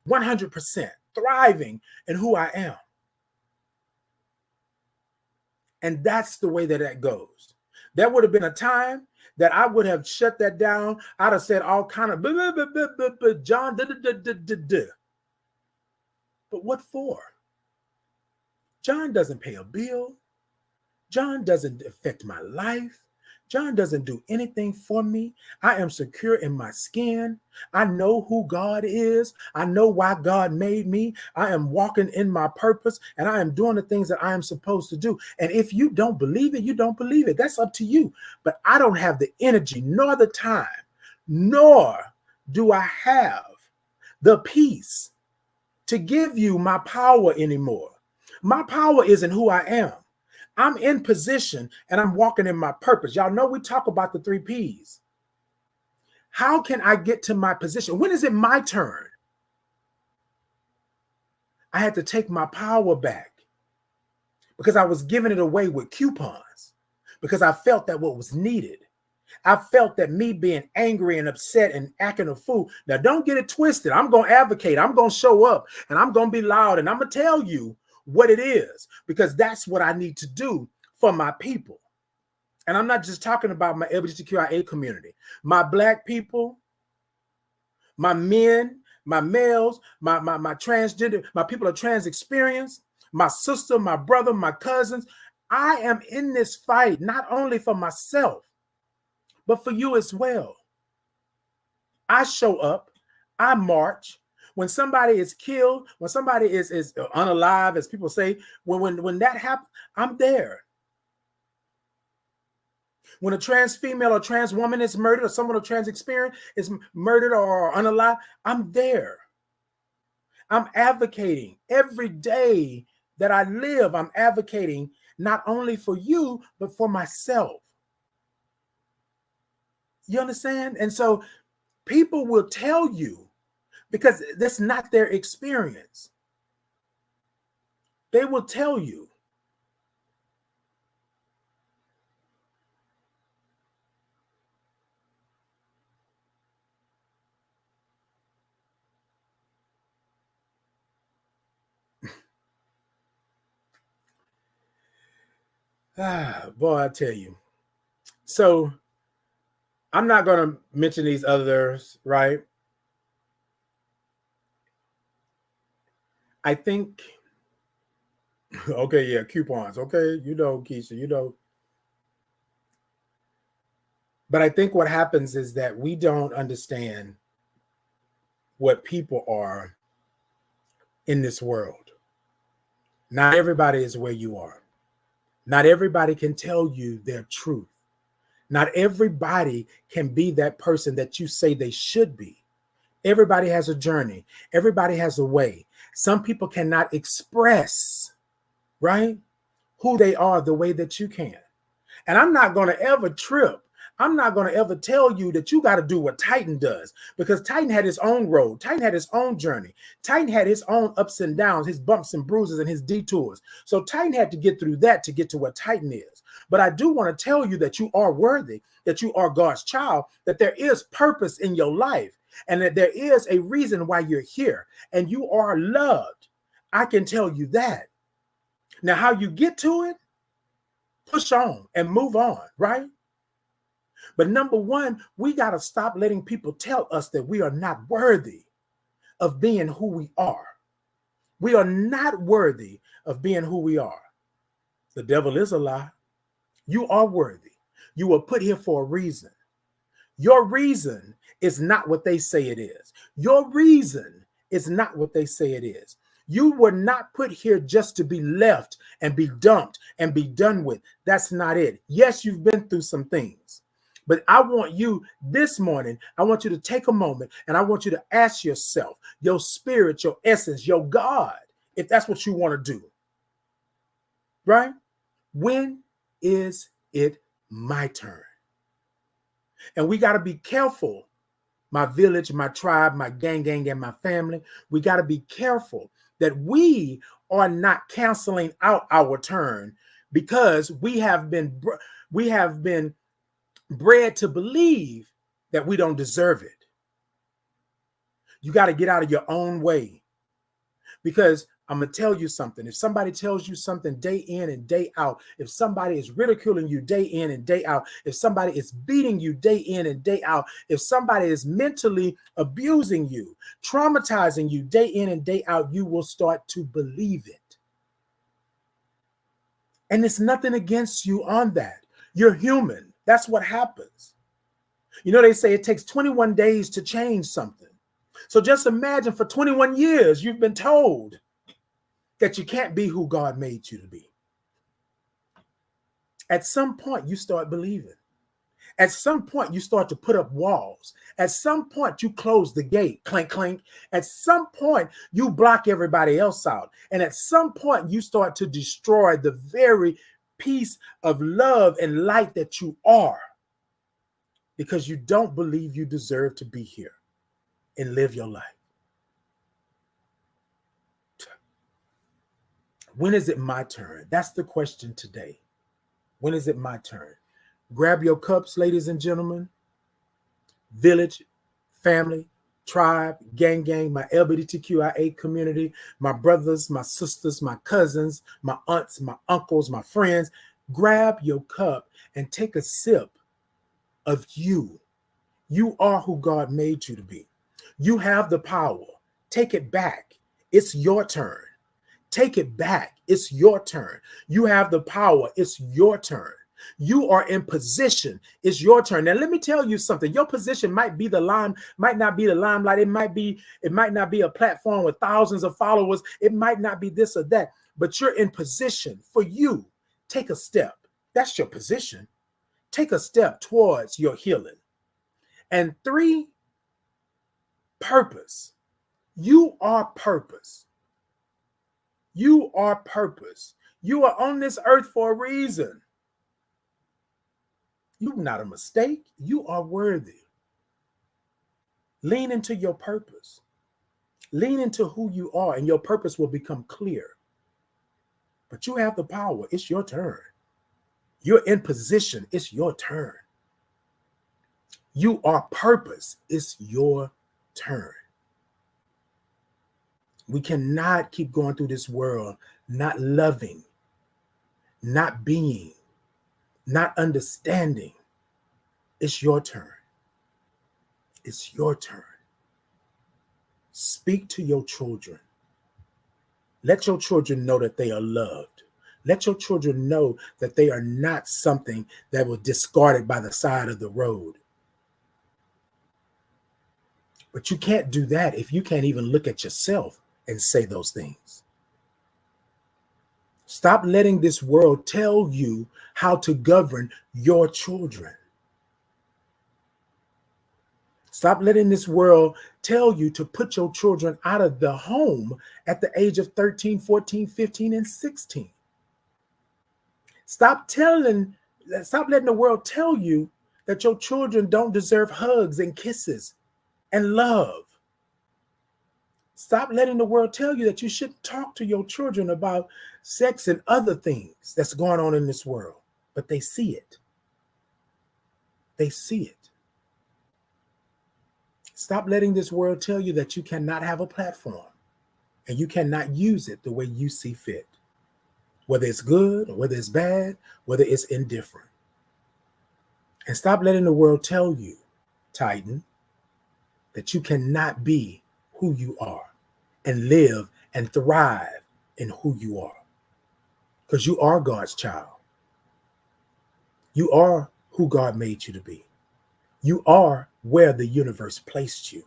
100%, thriving in who I am. And that's the way that goes. There would have been a time that I would have shut that down. I'd have said all kind of John, But what for? John doesn't pay a bill. John doesn't affect my life. John doesn't do anything for me. I am secure in my skin. I know who God is. I know why God made me. I am walking in my purpose and I am doing the things that I am supposed to do. And if you don't believe it, you don't believe it. That's up to you. But I don't have the energy nor the time, nor do I have the peace to give you my power anymore. My power isn't who I am. I'm in position and I'm walking in my purpose. Y'all know we talk about the 3 P's. How can I get to my position? When is it my turn? I had to take my power back because I was giving it away with coupons because I felt that what was needed. I felt that me being angry and upset and acting a fool. Now, don't get it twisted. I'm going to advocate. I'm going to show up and I'm going to be loud and I'm going to tell you what it is, because that's what I need to do for my people. And I'm not just talking about my LGBTQIA community, my Black people, my men, my males, my transgender, my people of trans experience, my sister, my brother, my cousins. I am in this fight, not only for myself, but for you as well. I show up, I march. When somebody is killed, when somebody is unalive, as people say, when that happens, I'm there. When a trans female or trans woman is murdered, or someone of trans experience is murdered or unalive, I'm there. I'm advocating every day that I live. I'm advocating not only for you, but for myself. You understand? And so people will tell you, because that's not their experience. They will tell you. Boy, I tell you. So I'm not going to mention these others, right? I think, okay, yeah, coupons. Okay, you know, Keisha, you know. But I think what happens is that we don't understand what people are in this world. Not everybody is where you are. Not everybody can tell you their truth. Not everybody can be that person that you say they should be. Everybody has a journey. Everybody has a way. Some people cannot express, right, who they are the way that you can. And I'm not going to ever trip. I'm not going to ever tell you that you got to do what Titan does, because Titan had his own road. Titan had his own journey. Titan had his own ups and downs, his bumps and bruises and his detours. So Titan had to get through that to get to what Titan is. But I do want to tell you that you are worthy, that you are God's child, that there is purpose in your life, and that there is a reason why you're here, and you are loved. I can tell you that. Now, how you get to it, push on and move on, right? But number one, we got to stop letting people tell us that we are not worthy of being who we are. We are not worthy of being who we are. The devil is a lie. You are worthy. You were put here for a reason. Your reason is not what they say it is. Your reason is not what they say it is. You were not put here just to be left and be dumped and be done with. That's not it. Yes, you've been through some things. But I want you this morning, I want you to take a moment and I want you to ask yourself, your spirit, your essence, your God if that's what you want to do, right? When is it my turn? And we got to be careful, my village, my tribe, my gang, and my family. We got to be careful that we are not canceling out our turn because we have been bred to believe that we don't deserve it. You got to get out of your own way, because I'm going to tell you something. If somebody tells you something day in and day out, if somebody is ridiculing you day in and day out, if somebody is beating you day in and day out, if somebody is mentally abusing you, traumatizing you day in and day out, you will start to believe it. And it's nothing against you on that. You're human. That's what happens. You know, they say it takes 21 days to change something. So just imagine for 21 years, you've been told that you can't be who God made you to be. At some point, you start believing. At some point, you start to put up walls. At some point, you close the gate, clink, clink. At some point, you block everybody else out. And at some point, you start to destroy the very piece of love and light that you are, because you don't believe you deserve to be here and live your life. When is it my turn? That's the question today. When is it my turn? Grab your cups, ladies and gentlemen. Village, family, tribe, gang, my LGBTQIA community, my brothers, my sisters, my cousins, my aunts, my uncles, my friends. Grab your cup and take a sip of you. You are who God made you to be. You have the power. Take it back. It's your turn. Take it back. It's your turn. You have the power. It's your turn. You are in position. It's your turn. Now, let me tell you something. Your position might not be the limelight. It might not be a platform with thousands of followers. It might not be this or that, but you're in position. For you, take a step. That's your position. Take a step towards your healing. And 3, purpose. You are purpose. You are purpose. You are on this earth for a reason. You're not a mistake. You are worthy. Lean into your purpose. Lean into who you are, and your purpose will become clear. But you have the power. It's your turn. You're in position. It's your turn. You are purpose. It's your turn. We cannot keep going through this world not loving, not being, not understanding. It's your turn. It's your turn. Speak to your children. Let your children know that they are loved. Let your children know that they are not something that was discarded by the side of the road. But you can't do that if you can't even look at yourself and say those things. Stop letting this world tell you how to govern your children. Stop letting this world tell you to put your children out of the home at the age of 13, 14, 15, and 16. Stop letting the world tell you that your children don't deserve hugs and kisses and love. Stop letting the world tell you that you shouldn't talk to your children about sex and other things that's going on in this world. But they see it. They see it. Stop letting this world tell you that you cannot have a platform and you cannot use it the way you see fit. Whether it's good or whether it's bad, whether it's indifferent. And stop letting the world tell you, Titan, that you cannot be who you are and live and thrive in who you are. Because you are God's child. You are who God made you to be. You are where the universe placed you.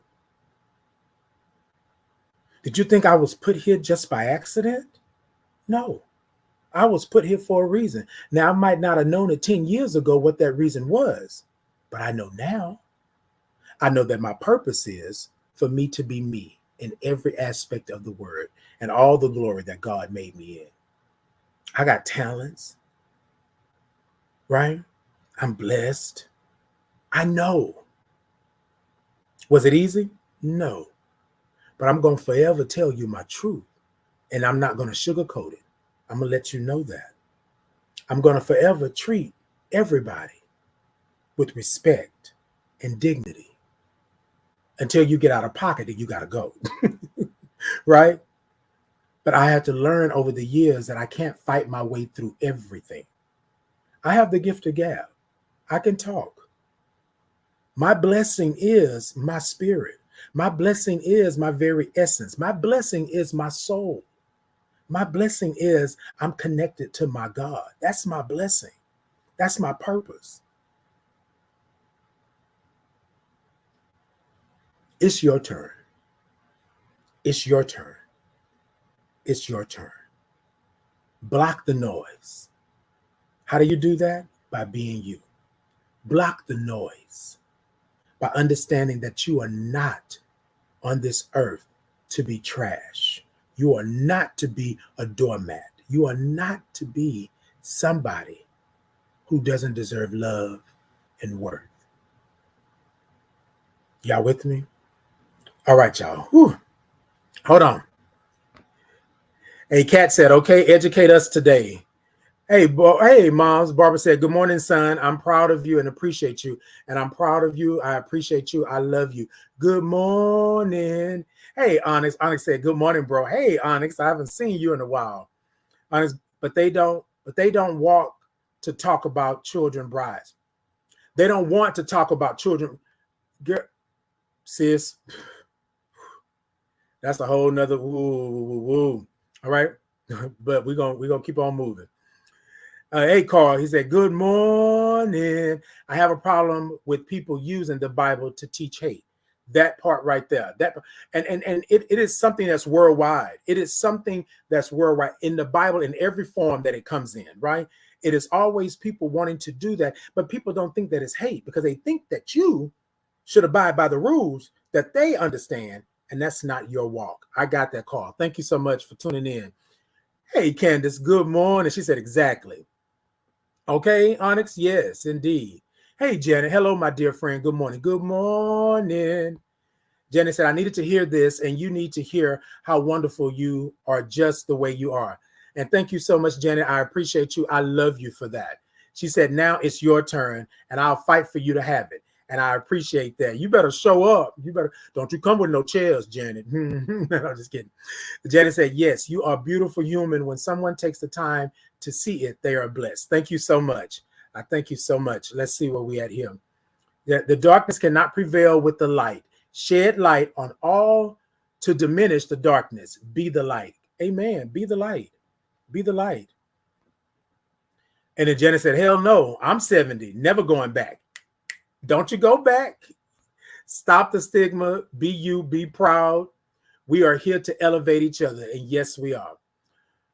Did you think I was put here just by accident? No, I was put here for a reason. Now, I might not have known it 10 years ago what that reason was, but I know now. I know that my purpose is for me to be me. in every aspect of the word and all the glory that God made me in. I got talents, right? I'm blessed. I know. Was it easy? No. But I'm going to forever tell you my truth, and I'm not going to sugarcoat it. I'm going to let you know that. I'm going to forever treat everybody with respect and dignity until you get out of pocket and you got to go, right? But I had to learn over the years that I can't fight my way through everything. I have the gift of gab. I can talk. My blessing is my spirit. My blessing is my very essence. My blessing is my soul. My blessing is I'm connected to my God. That's my blessing. That's my purpose. It's your turn. It's your turn. It's your turn. Block the noise. How do you do that? By being you. Block the noise by understanding that you are not on this earth to be trash. You are not to be a doormat. You are not to be somebody who doesn't deserve love and worth. Y'all with me? All right, y'all. Whew. Hold on. Hey, Kat said, okay, educate us today. Hey, moms. Barbara said, good morning, son. I'm proud of you and appreciate you. And I'm proud of you. I appreciate you. I love you. Good morning. Hey, Onyx. Onyx said, good morning, bro. Hey, Onyx, I haven't seen you in a while. Onyx, but they don't walk to talk about children brides. They don't want to talk about children. Girl, sis, that's a whole nother woo. All right. But we're gonna keep on moving. Hey, Carl, he said, good morning. I have a problem with people using the Bible to teach hate. That part right there. And it is something that's worldwide. It is something that's worldwide in the Bible in every form that it comes in, right? It is always people wanting to do that, but people don't think that it's hate because they think that you should abide by the rules that they understand, and that's not your walk. I got that call. Thank you so much for tuning in. Hey, Candace, good morning. She said, exactly. Okay, Onyx, yes, indeed. Hey, Janet, hello, my dear friend. Good morning. Good morning. Janet said, I needed to hear this, and you need to hear how wonderful you are just the way you are. And thank you so much, Janet. I appreciate you. I love you for that. She said, now it's your turn, and I'll fight for you to have it. And I appreciate that. You better show up. Don't you come with no chairs, Janet. I'm just kidding. Janet said, yes, you are a beautiful human. When someone takes the time to see it, they are blessed. Thank you so much. I thank you so much. Let's see where we at here. The darkness cannot prevail with the light. Shed light on all to diminish the darkness. Be the light. Amen. Be the light. Be the light. And then Janet said, hell no, I'm 70, never going back. Don't you go back. Stop the stigma. Be you. Be proud. We are here to elevate each other. And yes, we are.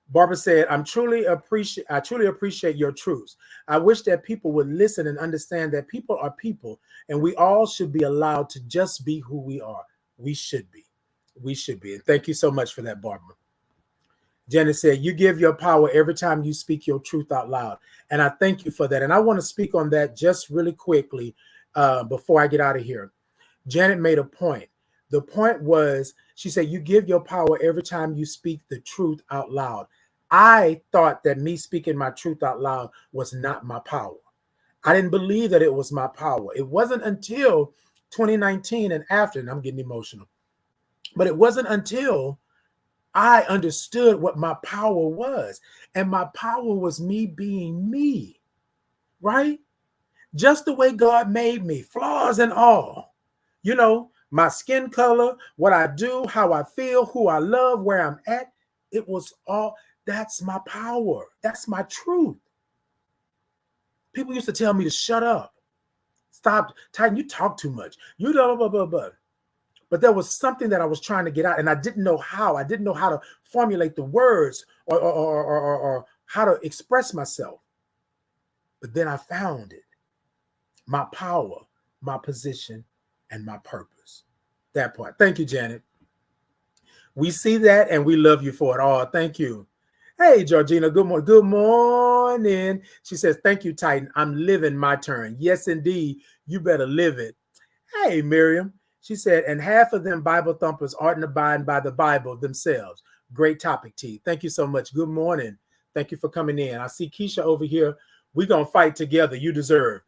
Barbara said, I truly appreciate your truths. I wish that people would listen and understand that people are people, and we all should be allowed to just be who we are. We should be. We should be. And thank you so much for that, Barbara. Janet said, you give your power every time you speak your truth out loud. And I thank you for that. And I want to speak on that just really quickly before I get out of here. Janet made a point. The point was, she said, you give your power every time you speak the truth out loud. I thought that me speaking my truth out loud was not my power. I didn't believe that it was my power. It wasn't until 2019 and after, and I'm getting emotional, but it wasn't until I understood what my power was. And my power was me being me, right? Just the way God made me, flaws and all. You know, my skin color, what I do, how I feel, who I love, where I'm at. It was all, that's my power. That's my truth. People used to tell me to shut up. Stop, Titan, you talk too much. You blah, blah, blah, blah. But there was something that I was trying to get out, and I didn't know how. I didn't know how to formulate the words or how to express myself. But then I found it. My power, my position, and my purpose. That part. Thank you, Janet. We see that and we love you for it. Oh, thank you. Hey, Georgina, good morning. Good morning. She says, thank you, Titan. I'm living my turn. Yes, indeed. You better live it. Hey, Miriam. She said, and half of them Bible thumpers aren't abiding by the Bible themselves. Great topic, T. Thank you so much. Good morning. Thank you for coming in. I see Keisha over here. We're going to fight together. You deserve.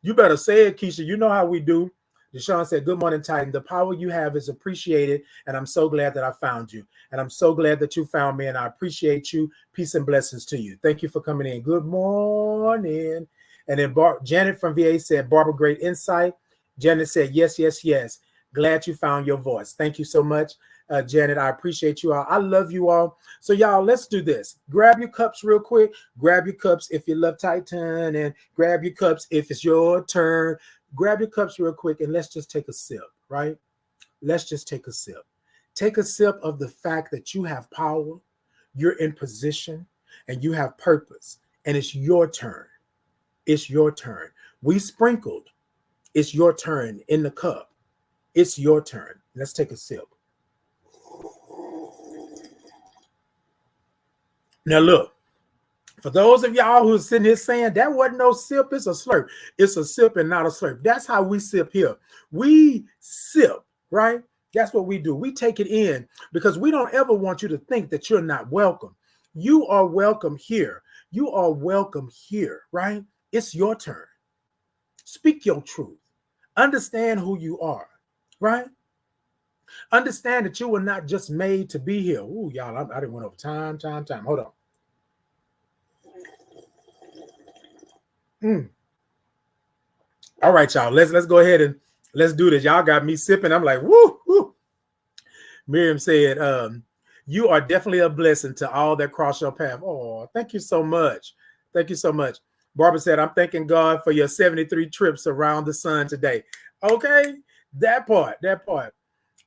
You better say it, Keisha. You know how we do. Deshaun said, good morning, Titan. The power you have is appreciated, and I'm so glad that I found you. And I'm so glad that you found me, and I appreciate you. Peace and blessings to you. Thank you for coming in. Good morning. And then Janet from VA said, Barbara, great insight. Janet said, yes, yes, yes. Glad you found your voice. Thank you so much, Janet. I appreciate you all. I love you all. So, y'all, let's do this. Grab your cups real quick. Grab your cups if you love Titan, and grab your cups if it's your turn. Grab your cups real quick, and let's just take a sip, right? Let's just take a sip. Take a sip of the fact that you have power, you're in position, and you have purpose, and it's your turn. It's your turn. We sprinkled. It's your turn in the cup. It's your turn. Let's take a sip. Now, look, for those of y'all who are sitting here saying that wasn't no sip, it's a slurp. It's a sip and not a slurp. That's how we sip here. We sip, right? That's what we do. We take it in because we don't ever want you to think that you're not welcome. You are welcome here. You are welcome here, right? It's your turn. Speak your truth. Understand who you are, right? Understand that you were not just made to be here. Ooh, y'all, I didn't went over time. Hold on. All right, y'all. Let's go ahead and let's do this. Y'all got me sipping. I'm like, woo, woo. Miriam said, you are definitely a blessing to all that cross your path. Oh, thank you so much. Thank you so much. Barbara said, I'm thanking God for your 73 trips around the sun today. Okay, that part.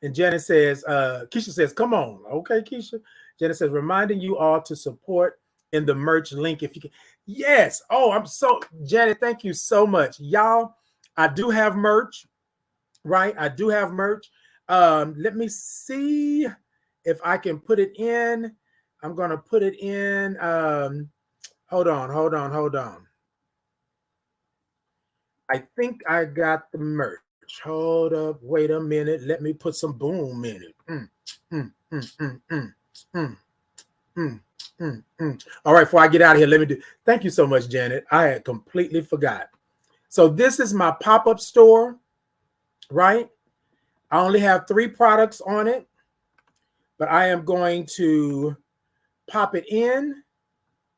And Janet says, Keisha says, come on. Okay, Keisha. Janet says, reminding you all to support in the merch link if you can. Yes. Oh, I'm so, Janet, thank you so much. Y'all, I do have merch, right? I do have merch. Let me see if I can put it in. I'm going to put it in. Hold on. I think I got the merch. Hold up. Wait a minute. Let me put some boom in it. All right. Before I get out of here, let me do. Thank you so much, Janet. I had completely forgot. So this is my pop-up store, right? I only have 3 products on it, but I am going to pop it in,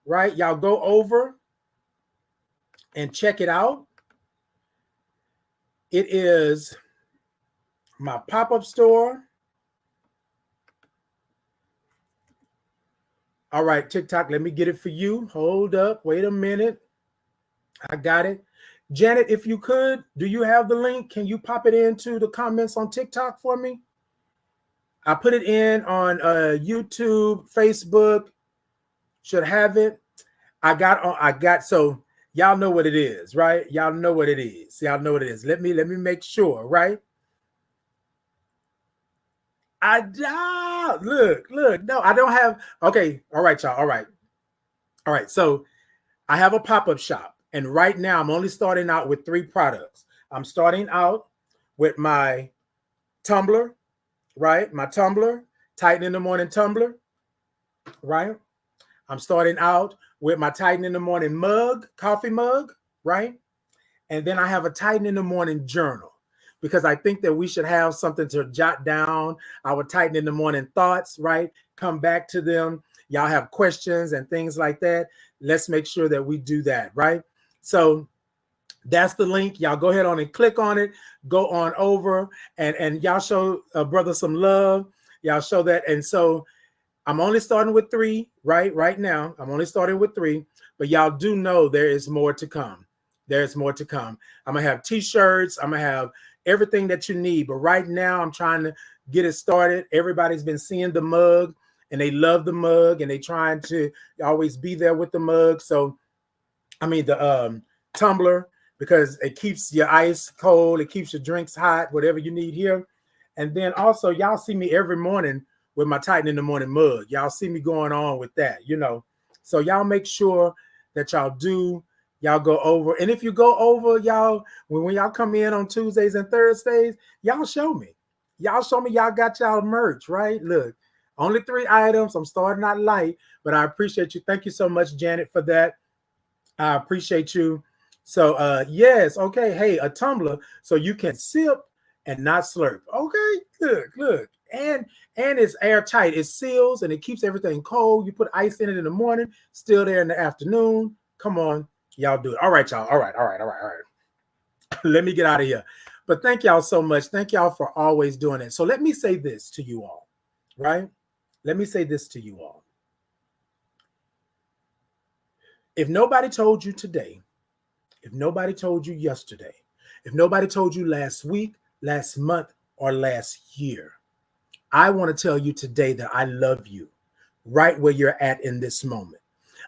right? Y'all go over and check it out. It is my pop-up store. All right, TikTok, let me get it for you. Hold up. Wait a minute. I got it. Janet, if you could, do you have the link? Can you pop it into the comments on TikTok for me? I put it in on YouTube, Facebook. Should have it. So y'all know what it is, right? Y'all know what it is. Let me make sure, right? Look. No, I don't have. Okay. All right, y'all. All right. So I have a pop-up shop, and right now I'm only starting out with 3 products. I'm starting out with my tumbler, right? My tumbler, Titan in the Morning tumbler, right? I'm starting out with my Titan in the Morning mug, coffee mug, right? And then I have a Titan in the Morning journal, because I think that we should have something to jot down our Titan in the Morning thoughts, right? Come back to them. Y'all have questions and things like that. Let's make sure that we do that, right? So that's the link. Y'all go ahead on and click on it. Go on over and y'all show brother some love. Y'all show that. And so I'm only starting with 3, right now. I'm only starting with 3, but y'all do know there is more to come. There's more to come. I'm going to have t-shirts. I'm going to have everything that you need. But right now I'm trying to get it started. Everybody's been seeing the mug and they love the mug and they trying to always be there with the mug. So, I mean, the tumbler, because it keeps your ice cold. It keeps your drinks hot, whatever you need here. And then also y'all see me every morning with my Tighten in the Morning mug. Y'all see me going on with that, you know. So y'all make sure that y'all go over. And if you go over, y'all, when y'all come in on Tuesdays and Thursdays, y'all show me. Y'all got y'all merch, right? Look, only 3 items. I'm starting out light, but I appreciate you. Thank you so much, Janet, for that. I appreciate you. So yes, okay. Hey, a tumbler so you can sip and not slurp. Okay, look. And it's airtight. It seals and it keeps everything cold. You put ice in it in the morning, still there in the afternoon. Come on, y'all do it. All right, y'all. All right. Let me get out of here. But thank y'all so much. Thank y'all for always doing it. So let me say this to you all, right? Let me say this to you all. If nobody told you today, if nobody told you yesterday, if nobody told you last week, last month, or last year, I want to tell you today that I love you right where you're at in this moment.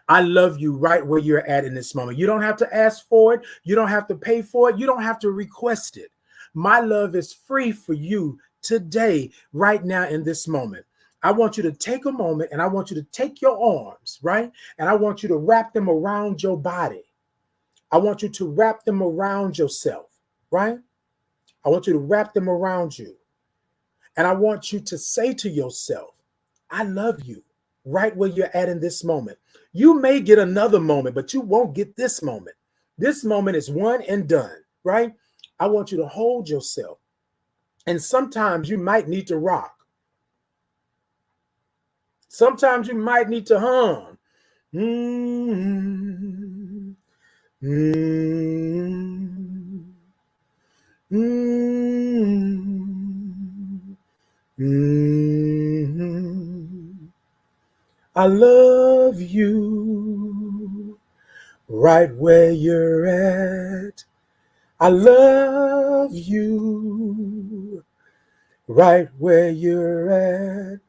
I love you right where you're at in this moment. You don't have to ask for it. You don't have to pay for it. You don't have to request it. My love is free for you today, right now in this moment. I want you to take a moment and I want you to take your arms, right? And I want you to wrap them around your body. I want you to wrap them around yourself, right? I want you to wrap them around you. And I want you to say to yourself, I love you right where you're at in this moment. You may get another moment, but you won't get this moment. This moment is one and done, right? I want you to hold yourself. And sometimes you might need to rock. Sometimes you might need to hum. I love you right where you're at. I love you right where you're at.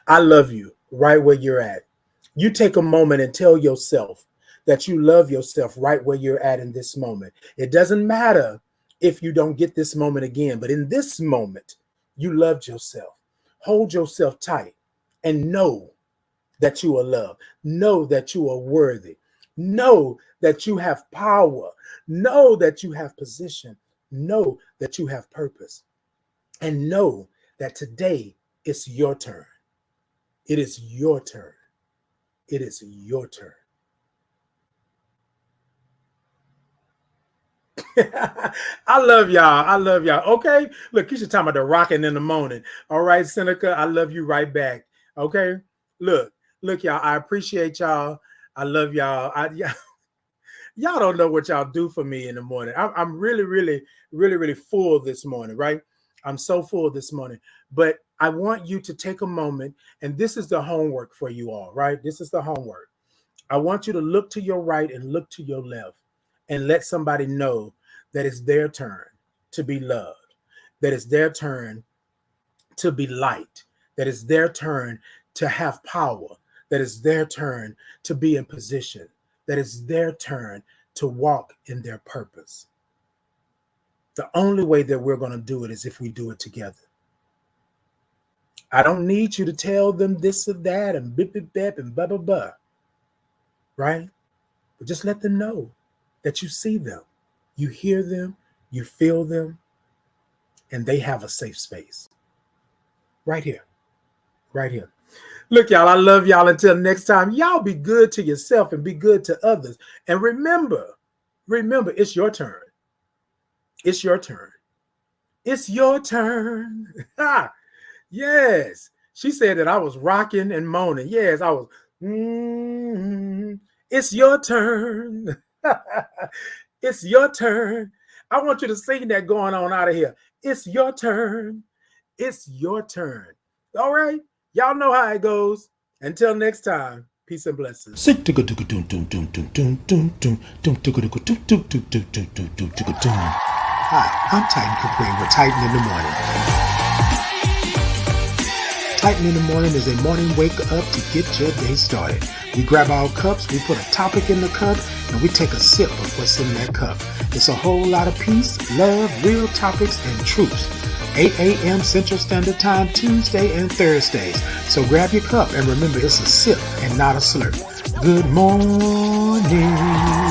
I love you right where you're at. You take a moment and tell yourself that you love yourself right where you're at in this moment. It doesn't matter if you don't get this moment again, but in this moment, you loved yourself. Hold yourself tight and know that you are loved. Know that you are worthy. Know that you have power. Know that you have position. Know that you have purpose. And know that today it's your turn. It is your turn. It is your turn. I love y'all. I love y'all. Okay. Look, you should talk about the rocking in the morning. All right, Seneca, I love you right back. Okay. Look, y'all. I appreciate y'all. I love y'all. Y'all don't know what y'all do for me in the morning. I'm really full this morning, right? I'm so full this morning. But I want you to take a moment, and this is the homework for you all, right? This is the homework. I want you to look to your right and look to your left and let somebody know that it's their turn to be loved, that it's their turn to be light, that it's their turn to have power, that it's their turn to be in position, that it's their turn to walk in their purpose. The only way that we're going to do it is if we do it together. I don't need you to tell them this or that and bip, bip, bip, and blah, blah, blah, right? But just let them know that you see them, you hear them, you feel them, and they have a safe space. Right here. Right here. Look, y'all, I love y'all. Until next time, y'all be good to yourself and be good to others. And remember, it's your turn. It's your turn. It's your turn. Yes. She said that I was rocking and moaning. Yes, I was. It's your turn. It's your turn. I want you to sing that going on out of here. It's your turn. It's your turn. All right. Y'all know how it goes. Until next time, peace and blessings. Hi, I'm Titan Capri with Titan in the Morning. Titan in the Morning is a morning wake up to get your day started. We grab our cups, we put a topic in the cup, and we take a sip of what's in that cup. It's a whole lot of peace, love, real topics, and truths. 8 a.m. Central Standard Time, Tuesday and Thursdays. So grab your cup and remember it's a sip and not a slurp. Good morning.